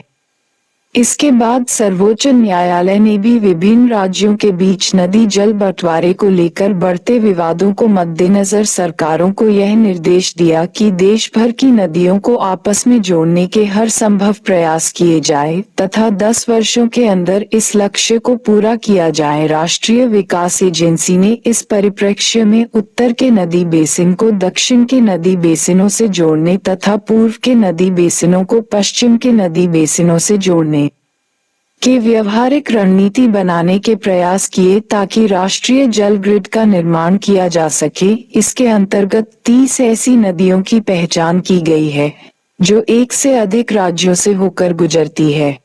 इसके बाद सर्वोच्च न्यायालय ने भी विभिन्न राज्यों के बीच नदी जल बंटवारे को लेकर बढ़ते विवादों को मद्देनजर सरकारों को यह निर्देश दिया कि देश भर की नदियों को आपस में जोड़ने के हर संभव प्रयास किए जाए तथा 10 वर्षों के अंदर इस लक्ष्य को पूरा किया जाए। राष्ट्रीय विकास एजेंसी ने इस परिप्रेक्ष्य में उत्तर के नदी बेसिन को दक्षिण के नदी बेसिनों से जोड़ने तथा पूर्व के नदी बेसिनों को पश्चिम के नदी बेसिनों से जोड़ने के व्यवहारिक रणनीति बनाने के प्रयास किए ताकि राष्ट्रीय जल ग्रिड का निर्माण किया जा सके। इसके अंतर्गत 30 ऐसी नदियों की पहचान की गई है जो एक से अधिक राज्यों से होकर गुजरती है।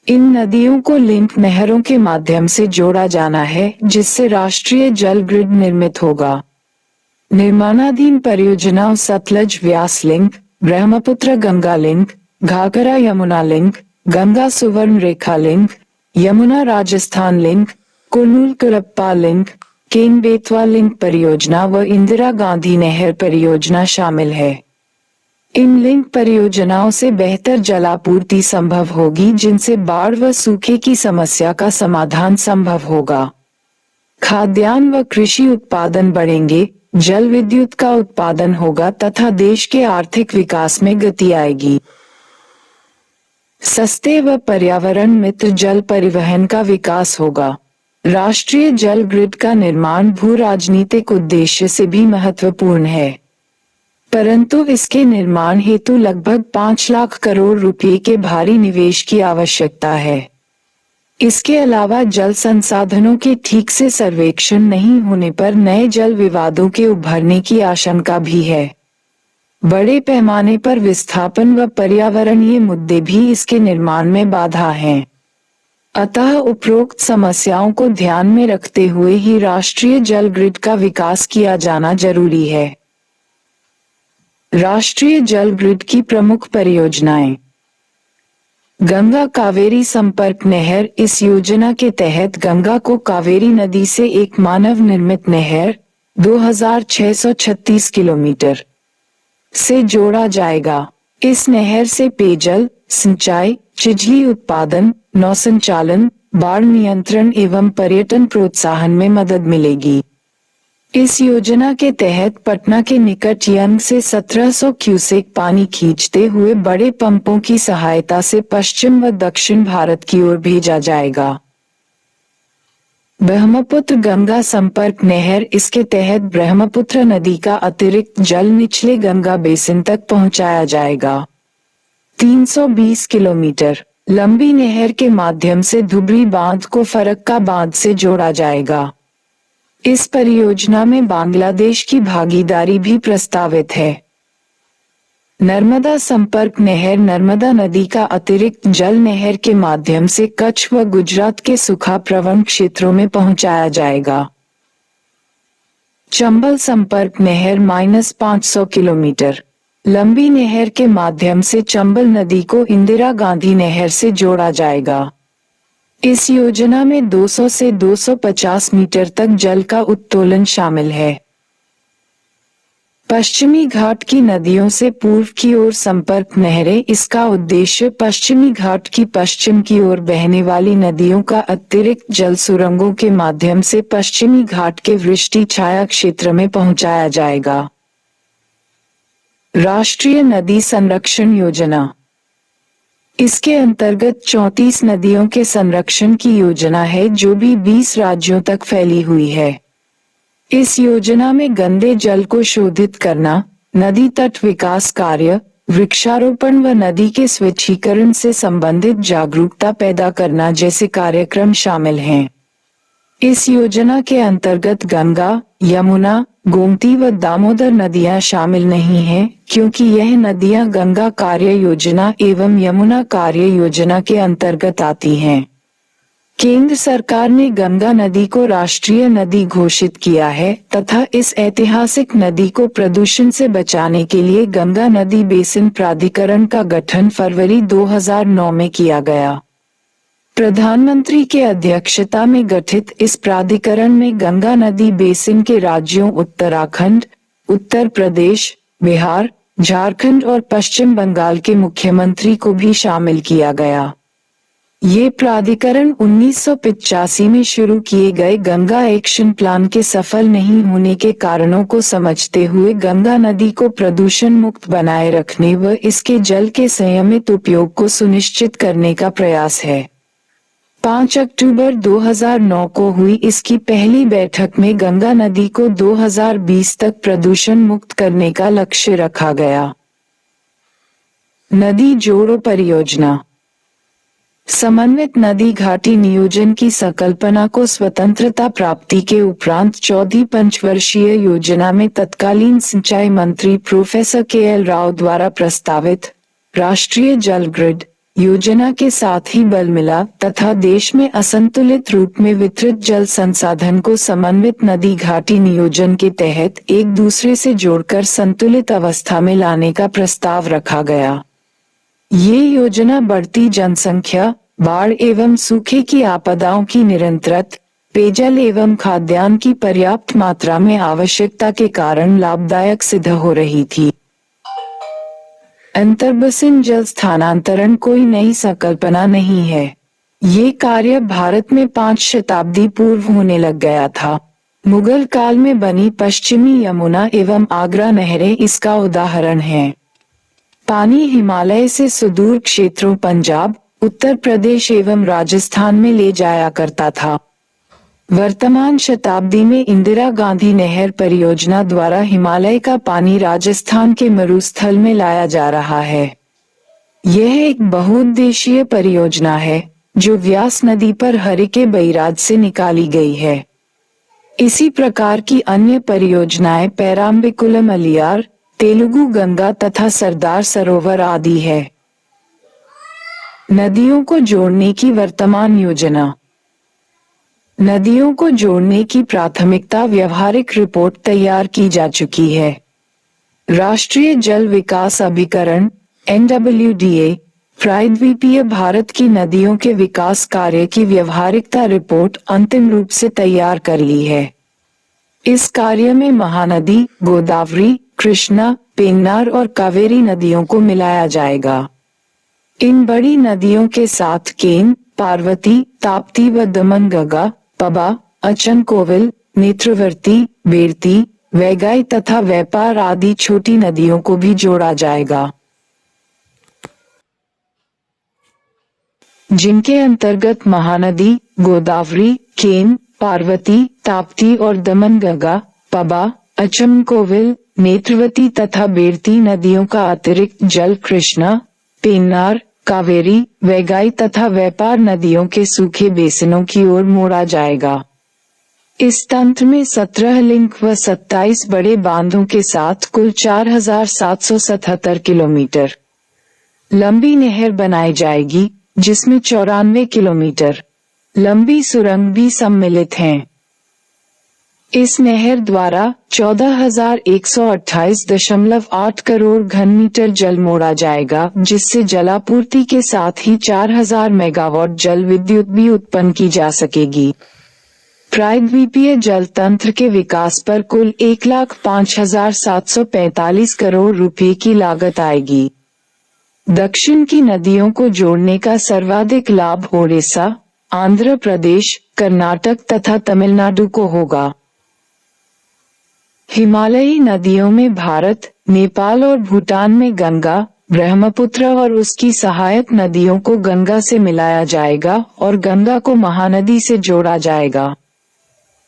इन नदियों को लिंक नहरों के माध्यम से जोड़ा जाना है, जिससे राष्ट्रीय जल ग्रिड निर्मित होगा। निर्माणाधीन परियोजनाओं Sutlej Vyas link, Brahmaputra Ganga link, Ghaghara Yamuna link, Ganga Suvarna Rekha link, Yamuna Rajasthan link, Kurnool Cuddapah link, Ken Betwa link परियोजना व इंदिरा गांधी नहर परियोजना शामिल है। इन लिंक परियोजनाओं से बेहतर जलापूर्ति संभव होगी, जिनसे बाढ़ व सूखे की समस्या का समाधान संभव होगा। खाद्यान्न व कृषि उत्पादन बढ़ेंगे, जल विद्युत का उत्पादन होगा तथा देश के आर्थिक विकास में गति आएगी। सस्ते व पर्यावरण मित्र जल परिवहन का विकास होगा। राष्ट्रीय जल ग्रिड का निर्माण भू राजनीतिक उद्देश्य से भी महत्वपूर्ण है, परंतु इसके निर्माण हेतु लगभग 5 लाख करोड़ रुपए के भारी निवेश की आवश्यकता है। इसके अलावा जल संसाधनों के ठीक से सर्वेक्षण नहीं होने पर नए जल विवादों के उभरने की आशंका भी है। बड़े पैमाने पर विस्थापन व पर्यावरणीय मुद्दे भी इसके निर्माण में बाधा हैं। अतः उपरोक्त समस्याओं को ध्यान में रखते हुए ही राष्ट्रीय जल ग्रिड का विकास किया जाना जरूरी है। राष्ट्रीय जल ग्रिड की प्रमुख परियोजनाएं। गंगा कावेरी संपर्क नहर। इस योजना के तहत गंगा को कावेरी नदी से एक मानव निर्मित नहर 2636 किलोमीटर से जोड़ा जाएगा। इस नहर से पेयजल, सिंचाई, बिजली उत्पादन, नौसंचालन, बाढ़ नियंत्रण एवं पर्यटन प्रोत्साहन में मदद मिलेगी। इस योजना के तहत पटना के निकट यंग से 1700 क्यूसेक पानी खींचते हुए बड़े पंपों की सहायता से पश्चिम व दक्षिण भारत की ओर भेजा जाएगा। ब्रह्मपुत्र गंगा संपर्क नहर। इसके तहत ब्रह्मपुत्र नदी का अतिरिक्त जल निचले गंगा बेसिन तक पहुंचाया जाएगा। 320 किलोमीटर लंबी नहर के माध्यम से धुबरी बांध को फरक्का बांध से जोड़ा जाएगा। इस परियोजना में बांग्लादेश की भागीदारी भी प्रस्तावित है। नर्मदा संपर्क नहर। नर्मदा नदी का अतिरिक्त जल नहर के माध्यम से कच्छ व गुजरात के सूखा प्रवण क्षेत्रों में पहुंचाया जाएगा। चंबल संपर्क नहर -500 किलोमीटर लंबी नहर के माध्यम से चंबल नदी को इंदिरा गांधी नहर से जोड़ा जाएगा। इस योजना में 200 से 250 मीटर तक जल का उत्तोलन शामिल है। पश्चिमी घाट की नदियों से पूर्व की ओर संपर्क नहरें। इसका उद्देश्य पश्चिमी घाट की पश्चिम की ओर बहने वाली नदियों का अतिरिक्त जल सुरंगों के माध्यम से पश्चिमी घाट के वृष्टि छाया क्षेत्र में पहुंचाया जाएगा। राष्ट्रीय नदी संरक्षण योजना। इसके अंतर्गत 34 नदियों के संरक्षण की योजना है, जो भी 20 राज्यों तक फैली हुई है। इस योजना में गंदे जल को शोधित करना, नदी तट विकास कार्य, वृक्षारोपण व नदी के स्वच्छीकरण से संबंधित जागरूकता पैदा करना जैसे कार्यक्रम शामिल हैं। इस योजना के अंतर्गत गंगा, यमुना, गोमती व दामोदर नदियां शामिल नहीं हैं, क्योंकि यह नदियां गंगा कार्य योजना एवं यमुना कार्य योजना के अंतर्गत आती हैं। केंद्र सरकार ने गंगा नदी को राष्ट्रीय नदी घोषित किया है तथा इस ऐतिहासिक नदी को प्रदूषण से बचाने के लिए गंगा नदी बेसिन प्राधिकरण का गठन फरवरी 2009 में किया गया। प्रधानमंत्री के अध्यक्षता में गठित इस प्राधिकरण में गंगा नदी बेसिन के राज्यों उत्तराखंड, उत्तर प्रदेश, बिहार, झारखंड और पश्चिम बंगाल के मुख्यमंत्री को भी शामिल किया गया। ये प्राधिकरण 1985 में शुरू किए गए गंगा एक्शन प्लान के सफल नहीं होने के कारणों को समझते हुए गंगा नदी को प्रदूषण मुक्त बनाए रखने व इसके जल के संयमित उपयोग को सुनिश्चित करने का प्रयास है। 5 अक्टूबर 2009 को हुई इसकी पहली बैठक में गंगा नदी को 2020 तक प्रदूषण मुक्त करने का लक्ष्य रखा गया। नदी जोड़ो परियोजना। समन्वित नदी घाटी नियोजन की संकल्पना को स्वतंत्रता प्राप्ति के उपरांत चौथी पंचवर्षीय योजना में तत्कालीन सिंचाई मंत्री प्रोफेसर के.एल. राव द्वारा प्रस्तावित राष्ट्रीय जल ग्रिड योजना के साथ ही बल मिला तथा देश में असंतुलित रूप में वितरित जल संसाधन को समन्वित नदी घाटी नियोजन के तहत एक दूसरे से जोड़कर संतुलित अवस्था में लाने का प्रस्ताव रखा गया। ये योजना बढ़ती जनसंख्या, बाढ़ एवं सूखे की आपदाओं की निरंतरत, पेयजल एवं खाद्यान्न की पर्याप्त मात्रा में आवश्यकता के कारण लाभदायक सिद्ध हो रही थी। अंतर्बसिन जल स्थानांतरण कोई नई संकल्पना नहीं है। ये कार्य भारत में 5 शताब्दी पूर्व होने लग गया था। मुगल काल में बनी पश्चिमी यमुना एवं आगरा नहरें इसका उदाहरण हैं। पानी हिमालय से सुदूर क्षेत्रों पंजाब, उत्तर प्रदेश एवं राजस्थान में ले जाया करता था। वर्तमान शताब्दी में इंदिरा गांधी नहर परियोजना द्वारा हिमालय का पानी राजस्थान के मरुस्थल में लाया जा रहा है। यह एक बहुउद्देशीय परियोजना है जो व्यास नदी पर हरिके बैराज से निकाली गई है। इसी प्रकार की अन्य परियोजनाएं पेराम्बिकुलम अलियार, तेलुगु गंगा तथा सरदार सरोवर आदि है। नदियों को जोड़ने की वर्तमान योजना। नदियों को जोड़ने की प्राथमिकता व्यवहारिक रिपोर्ट तैयार की जा चुकी है। राष्ट्रीय जल विकास अभिकरण NWDA प्रायद्वीपीय भारत की नदियों के विकास कार्य की व्यवहारिकता रिपोर्ट अंतिम रूप से तैयार कर ली है। इस कार्य में महानदी, गोदावरी, कृष्णा, पेन्नार और कावेरी नदियों को मिलाया जाएगा। इन बड़ी नदियों के साथ केन, पार्वती, ताप्ती व दमनगंगा, पबा, अचनकोविल, नेत्रवती, बेरती, वैगाई तथा व्यापार आदि छोटी नदियों को भी जोड़ा जाएगा, जिनके अंतर्गत महानदी, गोदावरी, केन, पार्वती, ताप्ती और दमनगंगा, पबा, अचनकोविल, नेत्रवती तथा बेरती नदियों का अतिरिक्त जल कृष्णा, पेन्नार, कावेरी, वैगाई तथा व्यापार नदियों के सूखे बेसिनों की ओर मोड़ा जाएगा। इस तंत्र में 17 लिंक व 27 बड़े बांधों के साथ कुल 4777 किलोमीटर लंबी नहर बनाई जाएगी, जिसमें 94 किलोमीटर लंबी सुरंग भी सम्मिलित हैं। इस नहर द्वारा 14,128.8 करोड़ घन मीटर जल मोड़ा जाएगा, जिससे जलापूर्ति के साथ ही 4000 मेगावाट जल विद्युत भी उत्पन्न की जा सकेगी। प्रायद्वीपीय जल तंत्र के विकास पर कुल 1,05,745 करोड़ रुपए की लागत आएगी। दक्षिण की नदियों को जोड़ने का सर्वाधिक लाभ ओडिशा, आंध्र प्रदेश, कर्नाटक तथा तमिलनाडु को होगा। हिमालयी नदियों में भारत, नेपाल और भूटान में गंगा, ब्रह्मपुत्र और उसकी सहायक नदियों को गंगा से मिलाया जाएगा और गंगा को महानदी से जोड़ा जाएगा।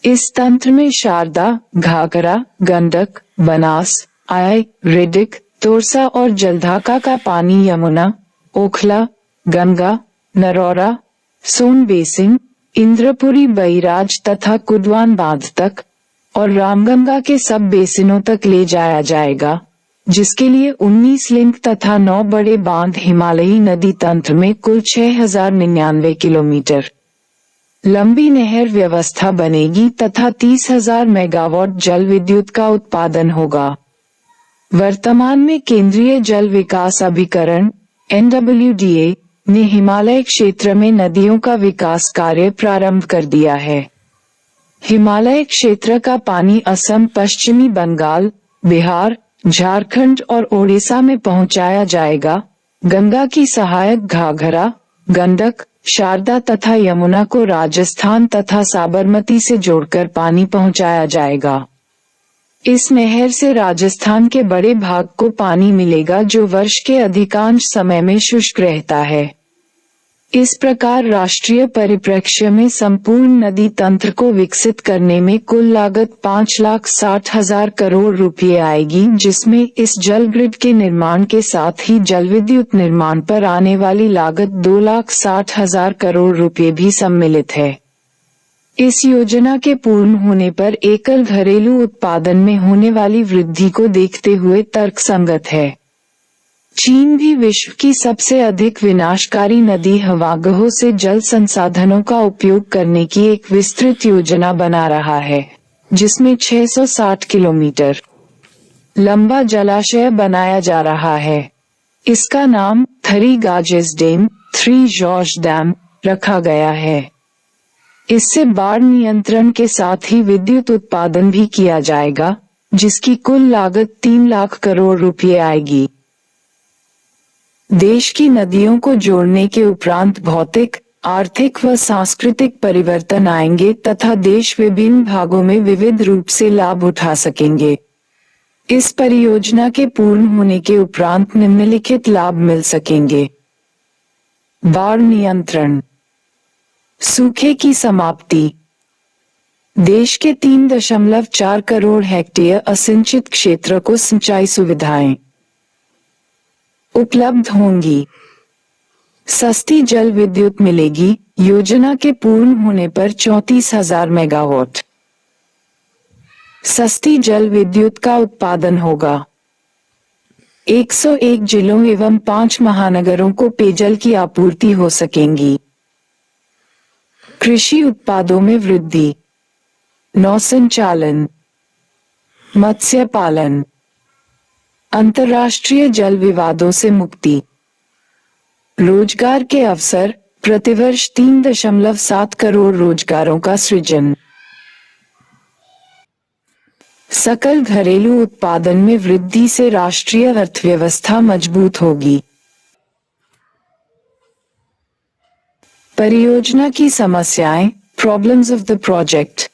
इस तंत्र में शारदा, घाघरा, गंडक, बनास, आई, रिडिक, तोरसा और जलढाका का पानी यमुना, ओखला, गंगा, नरौरा, सोन बेसिन, इंद्रपुरी बैराज तथा कुडवान बांध तक और रामगंगा के सब बेसिनों तक ले जाया जाएगा, जिसके लिए 19 लिंक तथा 9 बड़े बांध हिमालयी नदी तंत्र में कुल 6099 किलोमीटर लंबी नहर व्यवस्था बनेगी तथा 30,000 मेगावाट जल विद्युत का उत्पादन होगा। वर्तमान में केंद्रीय जल विकास अभिकरण NWDA ने हिमालय क्षेत्र में नदियों का विकास कार्य प्रारंभ कर दिया है। हिमालय क्षेत्र का पानी असम, पश्चिमी बंगाल, बिहार, झारखंड और ओडिशा में पहुंचाया जाएगा। गंगा की सहायक घाघरा, गंडक, शारदा तथा यमुना को राजस्थान तथा साबरमती से जोड़कर पानी पहुंचाया जाएगा। इस नहर से राजस्थान के बड़े भाग को पानी मिलेगा, जो वर्ष के अधिकांश समय में शुष्क रहता है। इस प्रकार राष्ट्रीय परिप्रेक्ष्य में संपूर्ण नदी तंत्र को विकसित करने में कुल लागत 5,60,000 करोड़ रुपए आएगी, जिसमें इस जल ग्रिड के निर्माण के साथ ही जल विद्युत निर्माण पर आने वाली लागत 2,60,000 करोड़ रुपए भी सम्मिलित है। इस योजना के पूर्ण होने पर एकल घरेलू उत्पादन में होने वाली वृद्धि को देखते हुए तर्कसंगत है। चीन भी विश्व की सबसे अधिक विनाशकारी नदी हवागहो से जल संसाधनों का उपयोग करने की एक विस्तृत योजना बना रहा है, जिसमें 660 किलोमीटर लंबा जलाशय बनाया जा रहा है। इसका नाम three gorges dam, three George dam रखा गया है। इससे बाढ़ नियंत्रण के साथ ही विद्युत उत्पादन भी किया जाएगा, जिसकी कुल लागत 3 लाख करोड़ रुपए आएगी। देश की नदियों को जोड़ने के उपरांत भौतिक, आर्थिक व सांस्कृतिक परिवर्तन आएंगे तथा देश विभिन्न भागों में विविध रूप से लाभ उठा सकेंगे। इस परियोजना के पूर्ण होने के उपरांत निम्नलिखित लाभ मिल सकेंगे। बाढ़ नियंत्रण, सूखे की समाप्ति, देश के 3.4 करोड़ हेक्टेयर असिंचित क्षेत्र को सिंचाई सुविधाएं उपलब्ध होंगी। सस्ती जल विद्युत मिलेगी। योजना के पूर्ण होने पर 34,000 मेगावाट सस्ती जल विद्युत का उत्पादन होगा। 101 जिलों एवं 5 महानगरों को पेयजल की आपूर्ति हो सकेंगी। कृषि उत्पादों में वृद्धि, नौसंचालन, मत्स्य पालन, अंतर्राष्ट्रीय जल विवादों से मुक्ति, रोजगार के अवसर, प्रतिवर्ष 3.7 करोड़ रोजगारों का सृजन, सकल घरेलू उत्पादन में वृद्धि से राष्ट्रीय अर्थव्यवस्था मजबूत होगी। परियोजना की समस्याएं, प्रॉब्लम्स ऑफ द प्रोजेक्ट।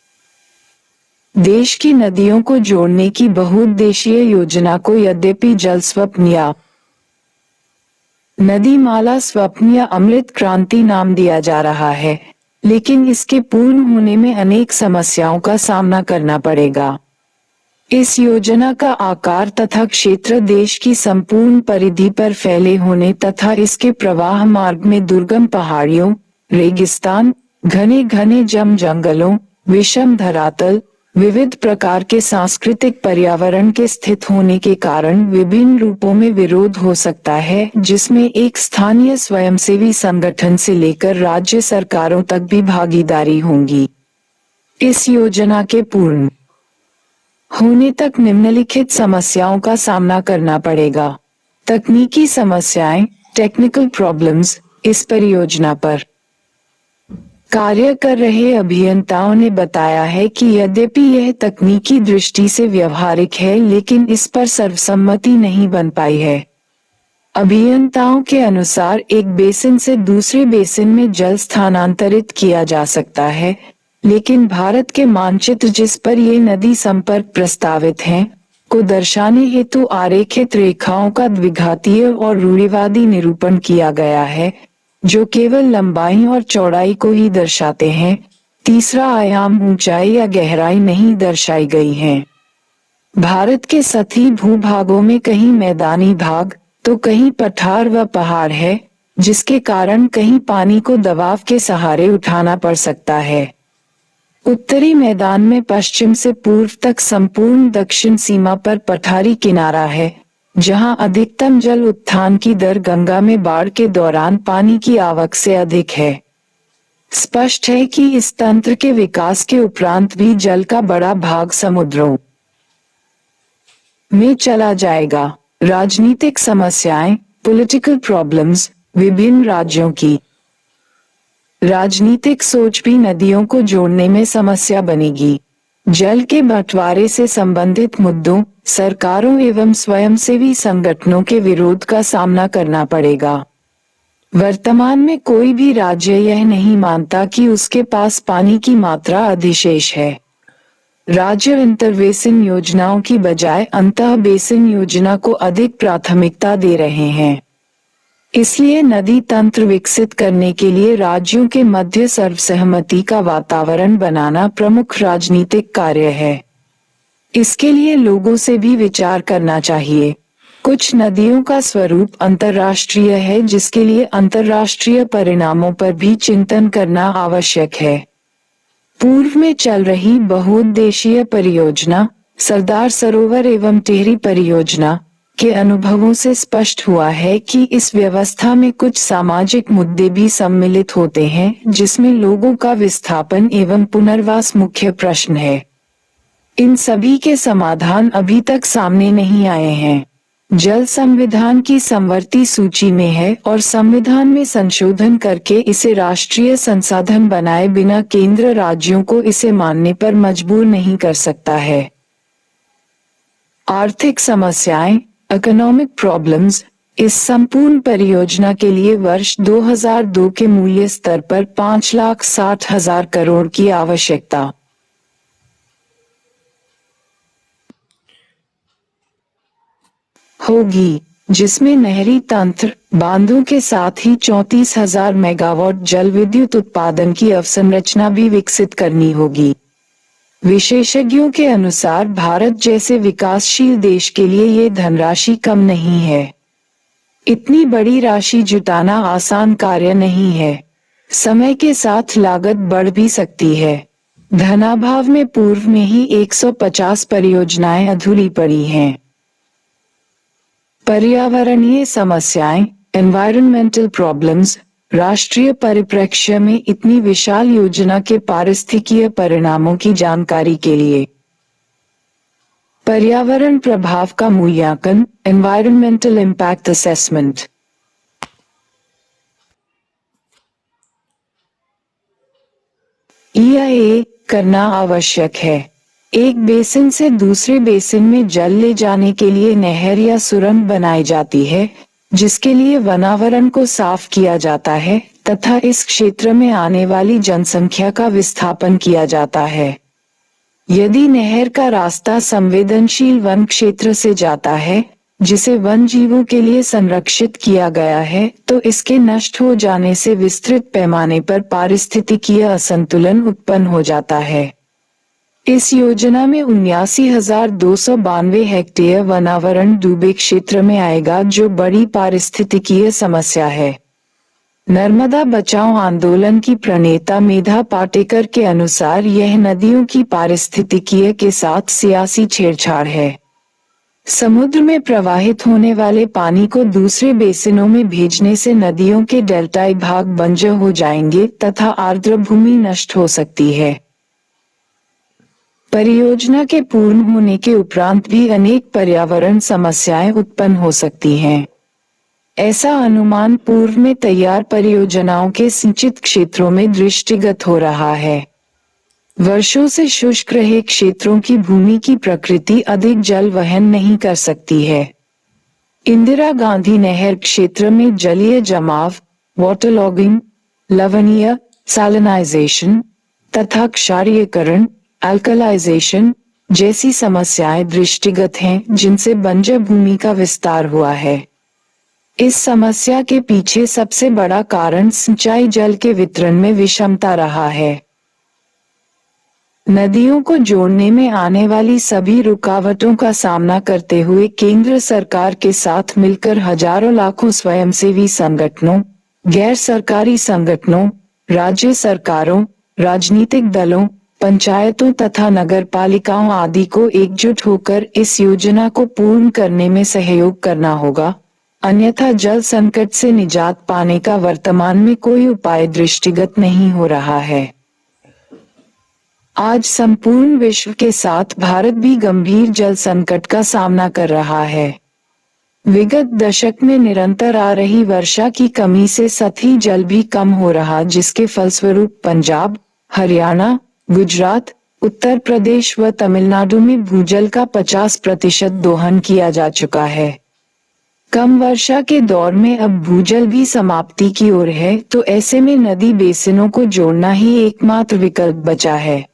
देश की नदियों को जोड़ने की बहुउद्देशीय योजना को यद्यपि जल स्वप्न या नदी माला स्वप्न या अमृत क्रांति नाम दिया जा रहा है, लेकिन इसके पूर्ण होने में अनेक समस्याओं का सामना करना पड़ेगा। इस योजना का आकार तथा क्षेत्र देश की संपूर्ण परिधि पर फैले होने तथा इसके प्रवाह मार्ग में दुर्गम पहाड़ियों, रेगिस्तान, घने घने जंगलों, विषम धरातल, विविध प्रकार के सांस्कृतिक पर्यावरण के स्थित होने के कारण विभिन्न रूपों में विरोध हो सकता है, जिसमें एक स्थानीय स्वयंसेवी संगठन से लेकर राज्य सरकारों तक भी भागीदारी होंगी। इस योजना के पूर्ण होने तक निम्नलिखित समस्याओं का सामना करना पड़ेगा। तकनीकी समस्याएं, टेक्निकल प्रॉब्लम्स। इस परियोजना पर कार्य कर रहे अभियंताओं ने बताया है कि यद्यपि यह तकनीकी दृष्टि से व्यवहारिक है, लेकिन इस पर सर्वसम्मति नहीं बन पाई है। अभियंताओं के अनुसार एक बेसिन से दूसरे बेसिन में जल स्थानांतरित किया जा सकता है, लेकिन भारत के मानचित्र जिस पर ये नदी संपर्क प्रस्तावित हैं, को दर्शाने हेतु आरेखित रेखाओं का द्विघातीय और रूढ़िवादी निरूपण किया गया है, जो केवल लंबाई और चौड़ाई को ही दर्शाते हैं। तीसरा आयाम ऊंचाई या गहराई नहीं दर्शाई गई है। भारत के सतही भूभागों में कहीं मैदानी भाग तो कहीं पठार व पहाड़ है, जिसके कारण कहीं पानी को दबाव के सहारे उठाना पड़ सकता है। उत्तरी मैदान में पश्चिम से पूर्व तक संपूर्ण दक्षिण सीमा पर पठारी किनारा है, जहां अधिकतम जल उत्थान की दर गंगा में बाढ़ के दौरान पानी की आवक से अधिक है। स्पष्ट है कि इस तंत्र के विकास के उपरांत भी जल का बड़ा भाग समुद्रों में चला जाएगा। राजनीतिक समस्याएं, पॉलिटिकल प्रॉब्लम्स, विभिन्न राज्यों की राजनीतिक सोच भी नदियों को जोड़ने में समस्या बनेगी। जल के बंटवारे से संबंधित मुद्दों, सरकारों एवं स्वयंसेवी संगठनों के विरोध का सामना करना पड़ेगा। वर्तमान में कोई भी राज्य यह नहीं मानता कि उसके पास पानी की मात्रा अधिशेष है। राज्य इंटरबेसिन योजनाओं की बजाय अंतः बेसिन योजना को अधिक प्राथमिकता दे रहे हैं। इसलिए नदी तंत्र विकसित करने के लिए राज्यों के मध्य सर्वसहमति का वातावरण बनाना प्रमुख राजनीतिक कार्य है। इसके लिए लोगों से भी विचार करना चाहिए। कुछ नदियों का स्वरूप अंतर्राष्ट्रीय है, जिसके लिए अंतर्राष्ट्रीय परिणामों पर भी चिंतन करना आवश्यक है। पूर्व में चल रही बहुउद्देशीय परियोजना, सरदार सरोवर एवं टिहरी परियोजना के अनुभवों से स्पष्ट हुआ है कि इस व्यवस्था में कुछ सामाजिक मुद्दे भी सम्मिलित होते हैं, जिसमें लोगों का विस्थापन एवं पुनर्वास मुख्य प्रश्न है। इन सभी के समाधान अभी तक सामने नहीं आए हैं। जल संविधान की समवर्ती सूची में है और संविधान में संशोधन करके इसे राष्ट्रीय संसाधन बनाए बिना केंद्र राज्यों को इसे मानने पर मजबूर नहीं कर सकता है। आर्थिक समस्याएं, इकोनॉमिक प्रॉब्लम्स। इस संपूर्ण परियोजना के लिए वर्ष 2002 के मूल्य स्तर पर 5,60,000 करोड़ की आवश्यकता होगी, जिसमें नहरी तंत्र, बांधों के साथ ही 34,000 मेगावाट जल विद्युत उत्पादन की अवसंरचना भी विकसित करनी होगी। विशेषज्ञों के अनुसार भारत जैसे विकासशील देश के लिए ये धनराशि कम नहीं है। इतनी बड़ी राशि जुटाना आसान कार्य नहीं है। समय के साथ लागत बढ़ भी सकती है। धनाभाव में पूर्व में ही 150 परियोजनाएं अधूरी पड़ी हैं। पर्यावरणीय समस्याएं, एनवायरमेंटल प्रॉब्लम्स। राष्ट्रीय परिप्रेक्ष्य में इतनी विशाल योजना के पारिस्थितिकीय परिणामों की जानकारी के लिए पर्यावरण प्रभाव का मूल्यांकन, एनवायरमेंटल इम्पैक्ट असेसमेंट, EIA करना आवश्यक है। एक बेसिन से दूसरे बेसिन में जल ले जाने के लिए नहर या सुरंग बनाई जाती है, जिसके लिए वनावरण को साफ किया जाता है तथा इस क्षेत्र में आने वाली जनसंख्या का विस्थापन किया जाता है। यदि नहर का रास्ता संवेदनशील वन क्षेत्र से जाता है, जिसे वन जीवों के लिए संरक्षित किया गया है, तो इसके नष्ट हो जाने से विस्तृत पैमाने पर पारिस्थितिकीय असंतुलन उत्पन्न हो जाता है। इस योजना में 79,292 हेक्टेयर वनावरण डूबे क्षेत्र में आएगा, जो बड़ी पारिस्थितिकीय समस्या है। नर्मदा बचाओ आंदोलन की प्रणेता मेधा पाटेकर के अनुसार यह नदियों की पारिस्थितिकीय के साथ सियासी छेड़छाड़ है। समुद्र में प्रवाहित होने वाले पानी को दूसरे बेसिनों में भेजने से नदियों के डेल्टाई भाग बंजर हो जाएंगे तथा आर्द्र भूमि नष्ट हो सकती है। परियोजना के पूर्ण होने के उपरांत भी अनेक पर्यावरण समस्याएं उत्पन्न हो सकती हैं। ऐसा अनुमान पूर्व में तैयार परियोजनाओं के सिंचित क्षेत्रों में दृष्टिगत हो रहा है। वर्षों से शुष्क रहे क्षेत्रों की भूमि की प्रकृति अधिक जल वहन नहीं कर सकती है। इंदिरा गांधी नहर क्षेत्र में जलीय जमाव, वाटरलॉगिंग, लवणीय सैलिनाइजेशन तथा क्षारीयकरण, अल्कलाइजेशन जैसी समस्याएं दृष्टिगत हैं, जिनसे बंजर भूमि का विस्तार हुआ है। इस समस्या के पीछे सबसे बड़ा कारण सिंचाई जल के वितरण में विषमता रहा है। नदियों को जोड़ने में आने वाली सभी रुकावटों का सामना करते हुए केंद्र सरकार के साथ मिलकर हजारों लाखों स्वयंसेवी संगठनों, गैर सरकारी संगठनों, राज्य सरकारों, राजनीतिक दलों, पंचायतों तथा नगर पालिकाओं आदि को एकजुट होकर इस योजना को पूर्ण करने में सहयोग करना होगा, अन्यथा जल संकट से निजात पाने का वर्तमान में कोई उपाय दृष्टिगत नहीं हो रहा है। आज संपूर्ण विश्व के साथ भारत भी गंभीर जल संकट का सामना कर रहा है। विगत दशक में निरंतर आ रही वर्षा की कमी से सतही जल भी कम हो रहा, जिसके फलस्वरूप पंजाब, हरियाणा, गुजरात, उत्तर प्रदेश व तमिलनाडु में भूजल का 50% दोहन किया जा चुका है। कम वर्षा के दौर में अब भूजल भी समाप्ति की ओर है, तो ऐसे में नदी बेसिनों को जोड़ना ही एकमात्र विकल्प बचा है।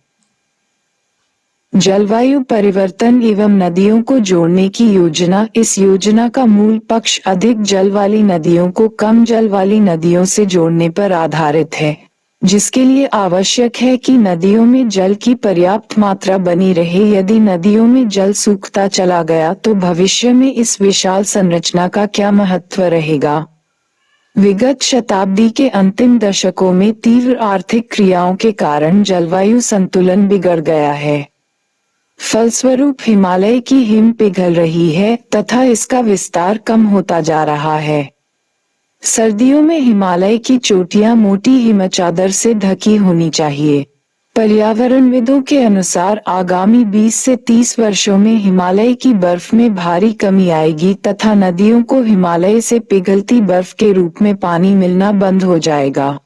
जलवायु परिवर्तन एवं नदियों को जोड़ने की योजना। इस योजना का मूल पक्ष अधिक जल वाली नदियों को कम जल वाली नदियों से जोड़ने पर आधारित है, जिसके लिए आवश्यक है कि नदियों में जल की पर्याप्त मात्रा बनी रहे। यदि नदियों में जल सूखता चला गया तो भविष्य में इस विशाल संरचना का क्या महत्व रहेगा। विगत शताब्दी के अंतिम दशकों में तीव्र आर्थिक क्रियाओं के कारण जलवायु संतुलन बिगड़ गया है। फलस्वरूप हिमालय की हिम पिघल रही है तथा इसका विस्तार कम होता जा रहा है। सर्दियों में हिमालय की चोटियां मोटी हिमचादर से ढकी होनी चाहिए। पर्यावरणविदों के अनुसार आगामी 20 से 30 वर्षों में हिमालय की बर्फ में भारी कमी आएगी तथा नदियों को हिमालय से पिघलती बर्फ के रूप में पानी मिलना बंद हो जाएगा।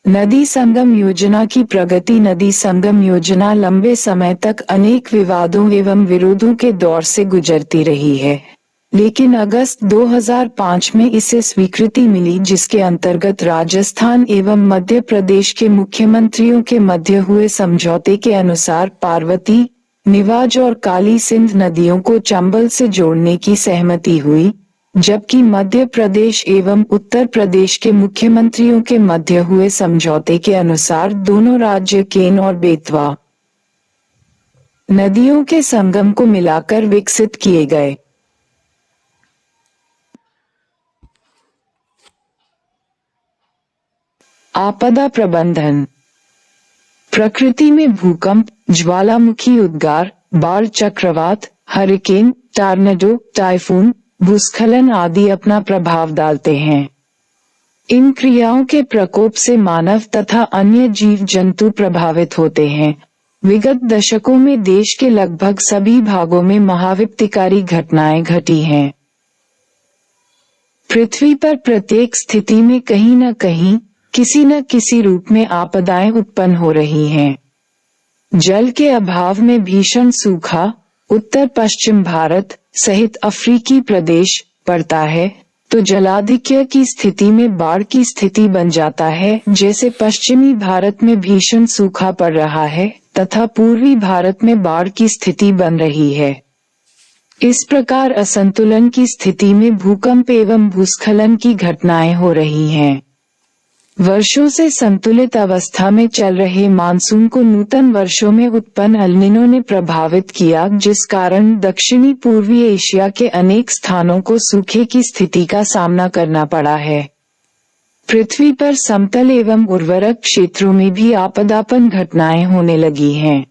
नदी संगम योजना की प्रगति। नदी संगम योजना लंबे समय तक अनेक विवादों एवं विरोधों के दौर से गुजरती रही है, लेकिन अगस्त 2005 में इसे स्वीकृति मिली, जिसके अंतर्गत राजस्थान एवं मध्य प्रदेश के मुख्यमंत्रियों के मध्य हुए समझौते के अनुसार पार्वती, निवाज और काली सिंध नदियों को चंबल से जोड़ने की सहमति हुई, जबकि मध्य प्रदेश एवं उत्तर प्रदेश के मुख्यमंत्रियों के मध्य हुए समझौते के अनुसार दोनों राज्य केन और बेतवा नदियों के संगम को मिलाकर विकसित किए गए। आपदा प्रबंधन। प्रकृति में भूकंप, ज्वालामुखी उद्गार, बाढ़, चक्रवात, हरिकेन, टॉर्नेडो, टाइफून, भूस्खलन आदि अपना प्रभाव डालते हैं। इन क्रियाओं के प्रकोप से मानव तथा अन्य जीव जंतु प्रभावित होते हैं। विगत दशकों में देश के लगभग सभी भागों में महाविपत्तिकारी घटनाएं घटी हैं। पृथ्वी पर प्रत्येक स्थिति में कहीं न कहीं किसी न किसी रूप में आपदाएं उत्पन्न हो रही हैं। जल के अभाव में भीषण सूखा उत्तर पश्चिम भारत सहित अफ्रीकी प्रदेश पड़ता है, तो जलाधिक्य की स्थिति में बाढ़ की स्थिति बन जाता है, जैसे पश्चिमी भारत में भीषण सूखा पड़ रहा है तथा पूर्वी भारत में बाढ़ की स्थिति बन रही है। इस प्रकार असंतुलन की स्थिति में भूकंप एवं भूस्खलन की घटनाएं हो रही हैं। वर्षों से संतुलित अवस्था में चल रहे मानसून को नूतन वर्षों में उत्पन्न एल नीनो ने प्रभावित किया, जिस कारण दक्षिणी पूर्वी एशिया के अनेक स्थानों को सूखे की स्थिति का सामना करना पड़ा है। पृथ्वी पर समतल एवं उर्वरक क्षेत्रों में भी आपदापन घटनाएं होने लगी हैं।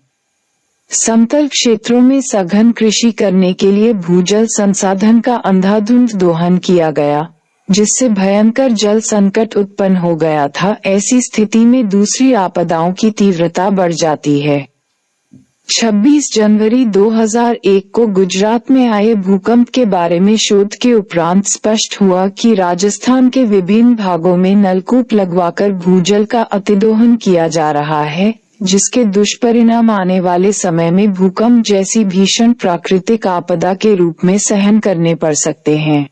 समतल क्षेत्रों में सघन कृषि करने के लिए भूजल संसाधन का अंधाधुंध दोहन किया गया, जिससे भयंकर जल संकट उत्पन्न हो गया था। ऐसी स्थिति में दूसरी आपदाओं की तीव्रता बढ़ जाती है। 26 जनवरी 2001 को गुजरात में आए भूकंप के बारे में शोध के उपरांत स्पष्ट हुआ कि राजस्थान के विभिन्न भागों में नलकूप लगवाकर भूजल का अतिदोहन किया जा रहा है, जिसके दुष्परिणाम आने वाले समय में भूकंप जैसी भीषण प्राकृतिक आपदा के रूप में सहन करने पड़ सकते हैं।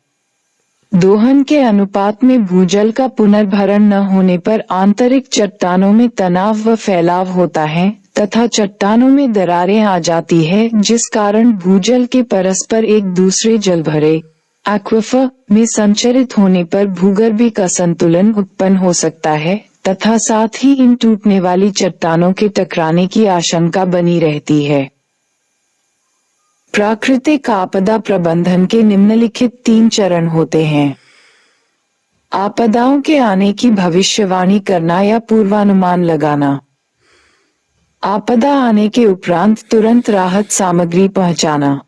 दोहन के अनुपात में भूजल का पुनर्भरण न होने पर आंतरिक चट्टानों में तनाव व फैलाव होता है तथा चट्टानों में दरारें आ जाती है, जिस कारण भूजल के परस्पर एक दूसरे जल भरे एक्विफर में संचरित होने पर भूगर्भिक असंतुलन उत्पन्न हो सकता है तथा साथ ही इन टूटने वाली चट्टानों के टकराने की आशंका बनी रहती है। प्राकृतिक आपदा प्रबंधन के निम्नलिखित 3 चरण होते हैं। आपदाओं के आने की भविष्यवाणी करना या पूर्वानुमान लगाना। आपदा आने के उपरांत तुरंत राहत सामग्री पहुंचाना।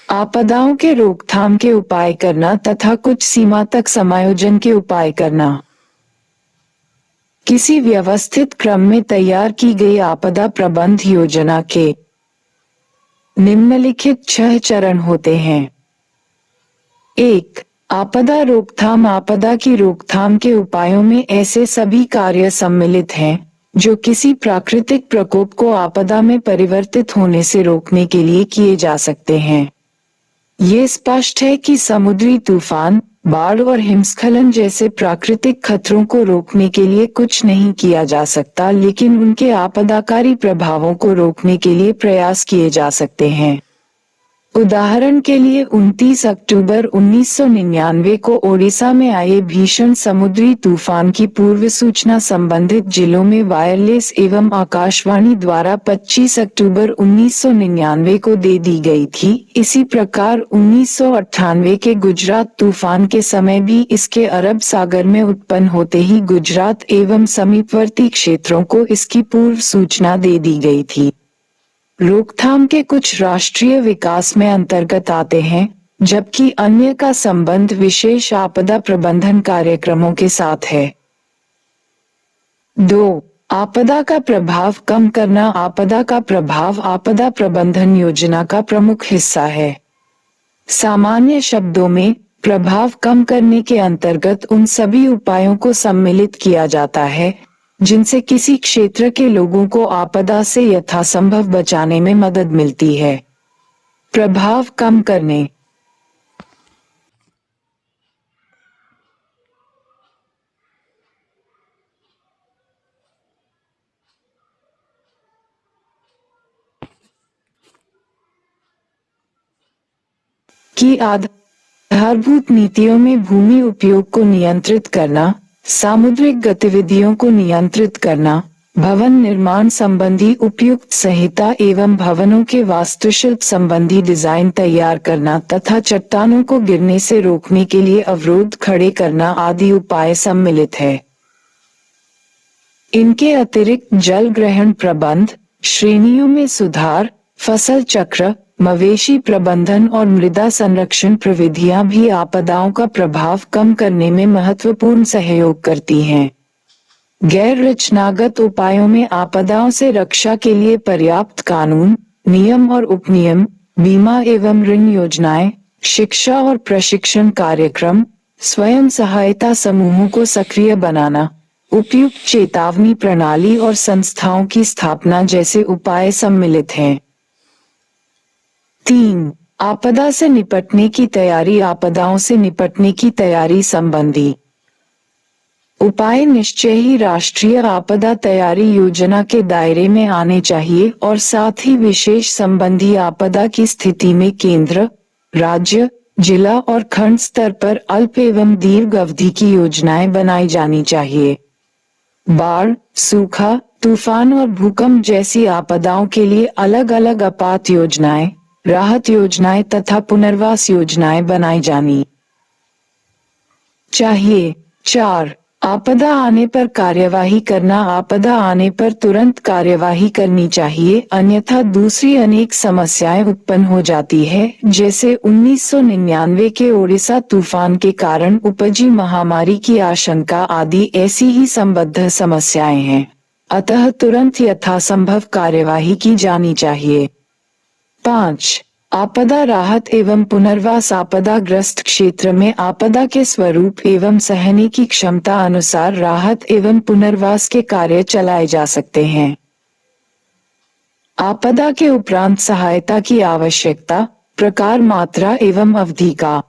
आपदाओं के रोकथाम के उपाय करना तथा कुछ सीमा तक समायोजन के उपाय करना। किसी व्यवस्थित क्रम में तैयार की गई आपदा प्रबंध योजना के निम्नलिखित 6 चरण होते हैं। 1. आपदा रोकथाम। आपदा की रोकथाम के उपायों में ऐसे सभी कार्य सम्मिलित हैं जो किसी प्राकृतिक प्रकोप को आपदा में परिवर्तित होने से रोकने के लिए किए जा सकते हैं। ये स्पष्ट है कि समुद्री तूफान, बाढ़ और हिमस्खलन जैसे प्राकृतिक खतरों को रोकने के लिए कुछ नहीं किया जा सकता, लेकिन उनके आपदाकारी प्रभावों को रोकने के लिए प्रयास किए जा सकते हैं। उदाहरण के लिए 29 अक्टूबर 1999 को ओडिशा में आए भीषण समुद्री तूफान की पूर्व सूचना संबंधित जिलों में वायरलेस एवं आकाशवाणी द्वारा 25 अक्टूबर 1999 को दे दी गई थी। इसी प्रकार 1998 के गुजरात तूफान के समय भी इसके अरब सागर में उत्पन्न होते ही गुजरात एवं समीपवर्ती क्षेत्रों को इसकी पूर्व सूचना दे दी गई थी। रोकथाम के कुछ राष्ट्रीय विकास में अंतर्गत आते हैं, जबकि अन्य का संबंध विशेष आपदा प्रबंधन कार्यक्रमों के साथ है। 2. आपदा का प्रभाव कम करना। आपदा का प्रभाव आपदा प्रबंधन योजना का प्रमुख हिस्सा है। सामान्य शब्दों में, प्रभाव कम करने के अंतर्गत उन सभी उपायों को सम्मिलित किया जाता है जिनसे किसी क्षेत्र के लोगों को आपदा से यथासंभव बचाने में मदद मिलती है। प्रभाव कम करने। की आधारभूत नीतियों में भूमि उपयोग को नियंत्रित करना, सामुद्रिक गतिविधियों को नियंत्रित करना, भवन निर्माण संबंधी उपयुक्त संहिता एवं भवनों के वास्तुशिल्प संबंधी डिजाइन तैयार करना तथा चट्टानों को गिरने से रोकने के लिए अवरोध खड़े करना आदि उपाय सम्मिलित है। इनके अतिरिक्त जल ग्रहण प्रबंध, श्रेणियों में सुधार, फसल चक्र, मवेशी प्रबंधन और मृदा संरक्षण प्रविधियां भी आपदाओं का प्रभाव कम करने में महत्वपूर्ण सहयोग करती हैं। गैर रचनागत उपायों में आपदाओं से रक्षा के लिए पर्याप्त कानून, नियम और उपनियम, बीमा एवं ऋण योजनाएं, शिक्षा और प्रशिक्षण कार्यक्रम, स्वयं सहायता समूहों को सक्रिय बनाना, उपयुक्त चेतावनी प्रणाली और संस्थाओं की स्थापना जैसे उपाय सम्मिलित हैं। 3. आपदा से निपटने की तैयारी। आपदाओं से निपटने की तैयारी संबंधी उपाय निश्चय ही राष्ट्रीय आपदा तैयारी योजना के दायरे में आने चाहिए और साथ ही विशेष संबंधी आपदा की स्थिति में केंद्र, राज्य, जिला और खंड स्तर पर अल्प एवं दीर्घ अवधि की योजनाएं बनाई जानी चाहिए। बाढ़, सूखा, तूफान और भूकंप जैसी आपदाओं के लिए अलग अलग आपात योजनाएं, राहत योजनाएं तथा पुनर्वास योजनाएं बनाई जानी चाहिए। 4. आपदा आने पर कार्यवाही करना। आपदा आने पर तुरंत कार्यवाही करनी चाहिए, अन्यथा दूसरी अनेक समस्याएं उत्पन्न हो जाती है, जैसे 1999 के ओडिशा तूफान के कारण उपजी महामारी की आशंका आदि ऐसी ही संबद्ध समस्याएं हैं। अतः तुरंत यथासंभव कार्यवाही की जानी चाहिए। 5. आपदा राहत एवं पुनर्वास। आपदाग्रस्त क्षेत्र में आपदा के स्वरूप एवं सहने की क्षमता अनुसार राहत एवं पुनर्वास के कार्य चलाए जा सकते हैं। आपदा के उपरांत सहायता की आवश्यकता, प्रकार, मात्रा एवं अवधि का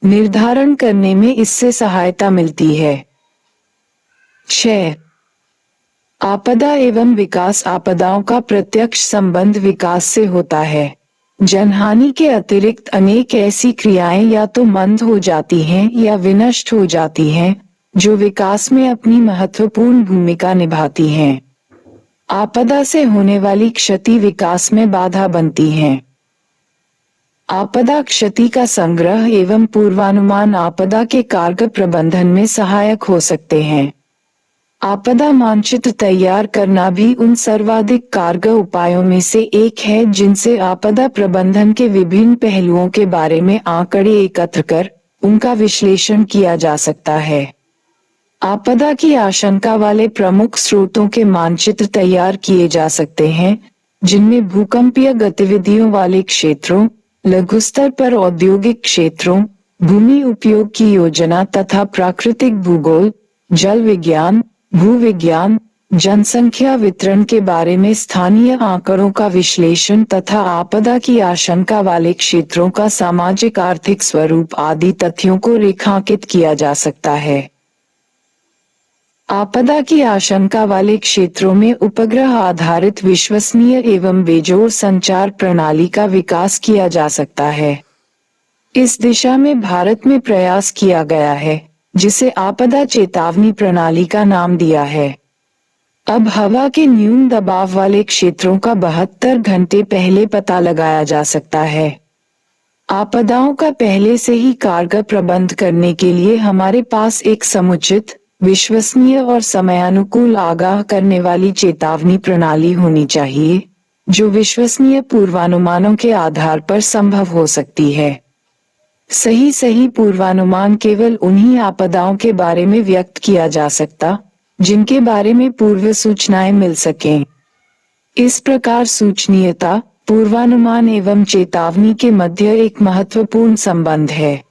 निर्धारण करने में इससे सहायता मिलती है। 6. आपदा एवं विकास। आपदाओं का प्रत्यक्ष संबंध विकास से होता है। जनहानि के अतिरिक्त अनेक ऐसी क्रियाएं या तो मंद हो जाती हैं या विनष्ट हो जाती हैं, जो विकास में अपनी महत्वपूर्ण भूमिका निभाती हैं। आपदा से होने वाली क्षति विकास में बाधा बनती है। आपदा क्षति का संग्रह एवं पूर्वानुमान आपदा के कारगर प्रबंधन में सहायक हो सकते हैं। आपदा मानचित्र तैयार करना भी उन सर्वाधिक कारगर उपायों में से एक है जिनसे आपदा प्रबंधन के विभिन्न पहलुओं के बारे में आंकड़े एकत्र कर उनका विश्लेषण किया जा सकता है। आपदा की आशंका वाले प्रमुख स्रोतों के मानचित्र तैयार किए जा सकते हैं, जिनमें भूकंपीय गतिविधियों वाले क्षेत्रों, लघु स्तर पर औद्योगिक क्षेत्रों, भूमि उपयोग की योजना तथा प्राकृतिक भूगोल, जल विज्ञान, भूविज्ञान, जनसंख्या वितरण के बारे में स्थानीय आंकड़ों का विश्लेषण तथा आपदा की आशंका वाले क्षेत्रों का सामाजिक आर्थिक स्वरूप आदि तथ्यों को रेखांकित किया जा सकता है। आपदा की आशंका वाले क्षेत्रों में उपग्रह आधारित विश्वसनीय एवं बेजोड़ संचार प्रणाली का विकास किया जा सकता है। इस दिशा में भारत में प्रयास किया गया है, जिसे आपदा चेतावनी प्रणाली का नाम दिया है। अब हवा के न्यून दबाव वाले क्षेत्रों का 72 घंटे पहले पता लगाया जा सकता है। आपदाओं का पहले से ही कारगर प्रबंध करने के लिए हमारे पास एक समुचित, विश्वसनीय और समयानुकूल आगाह करने वाली चेतावनी प्रणाली होनी चाहिए, जो विश्वसनीय पूर्वानुमानों के आधार पर संभव हो सकती है। सही पूर्वानुमान केवल उन्हीं आपदाओं के बारे में व्यक्त किया जा सकता, जिनके बारे में पूर्व सूचनाएं मिल सकें। इस प्रकार सूचनीयता, पूर्वानुमान एवं चेतावनी के मध्य एक महत्वपूर्ण संबंध है।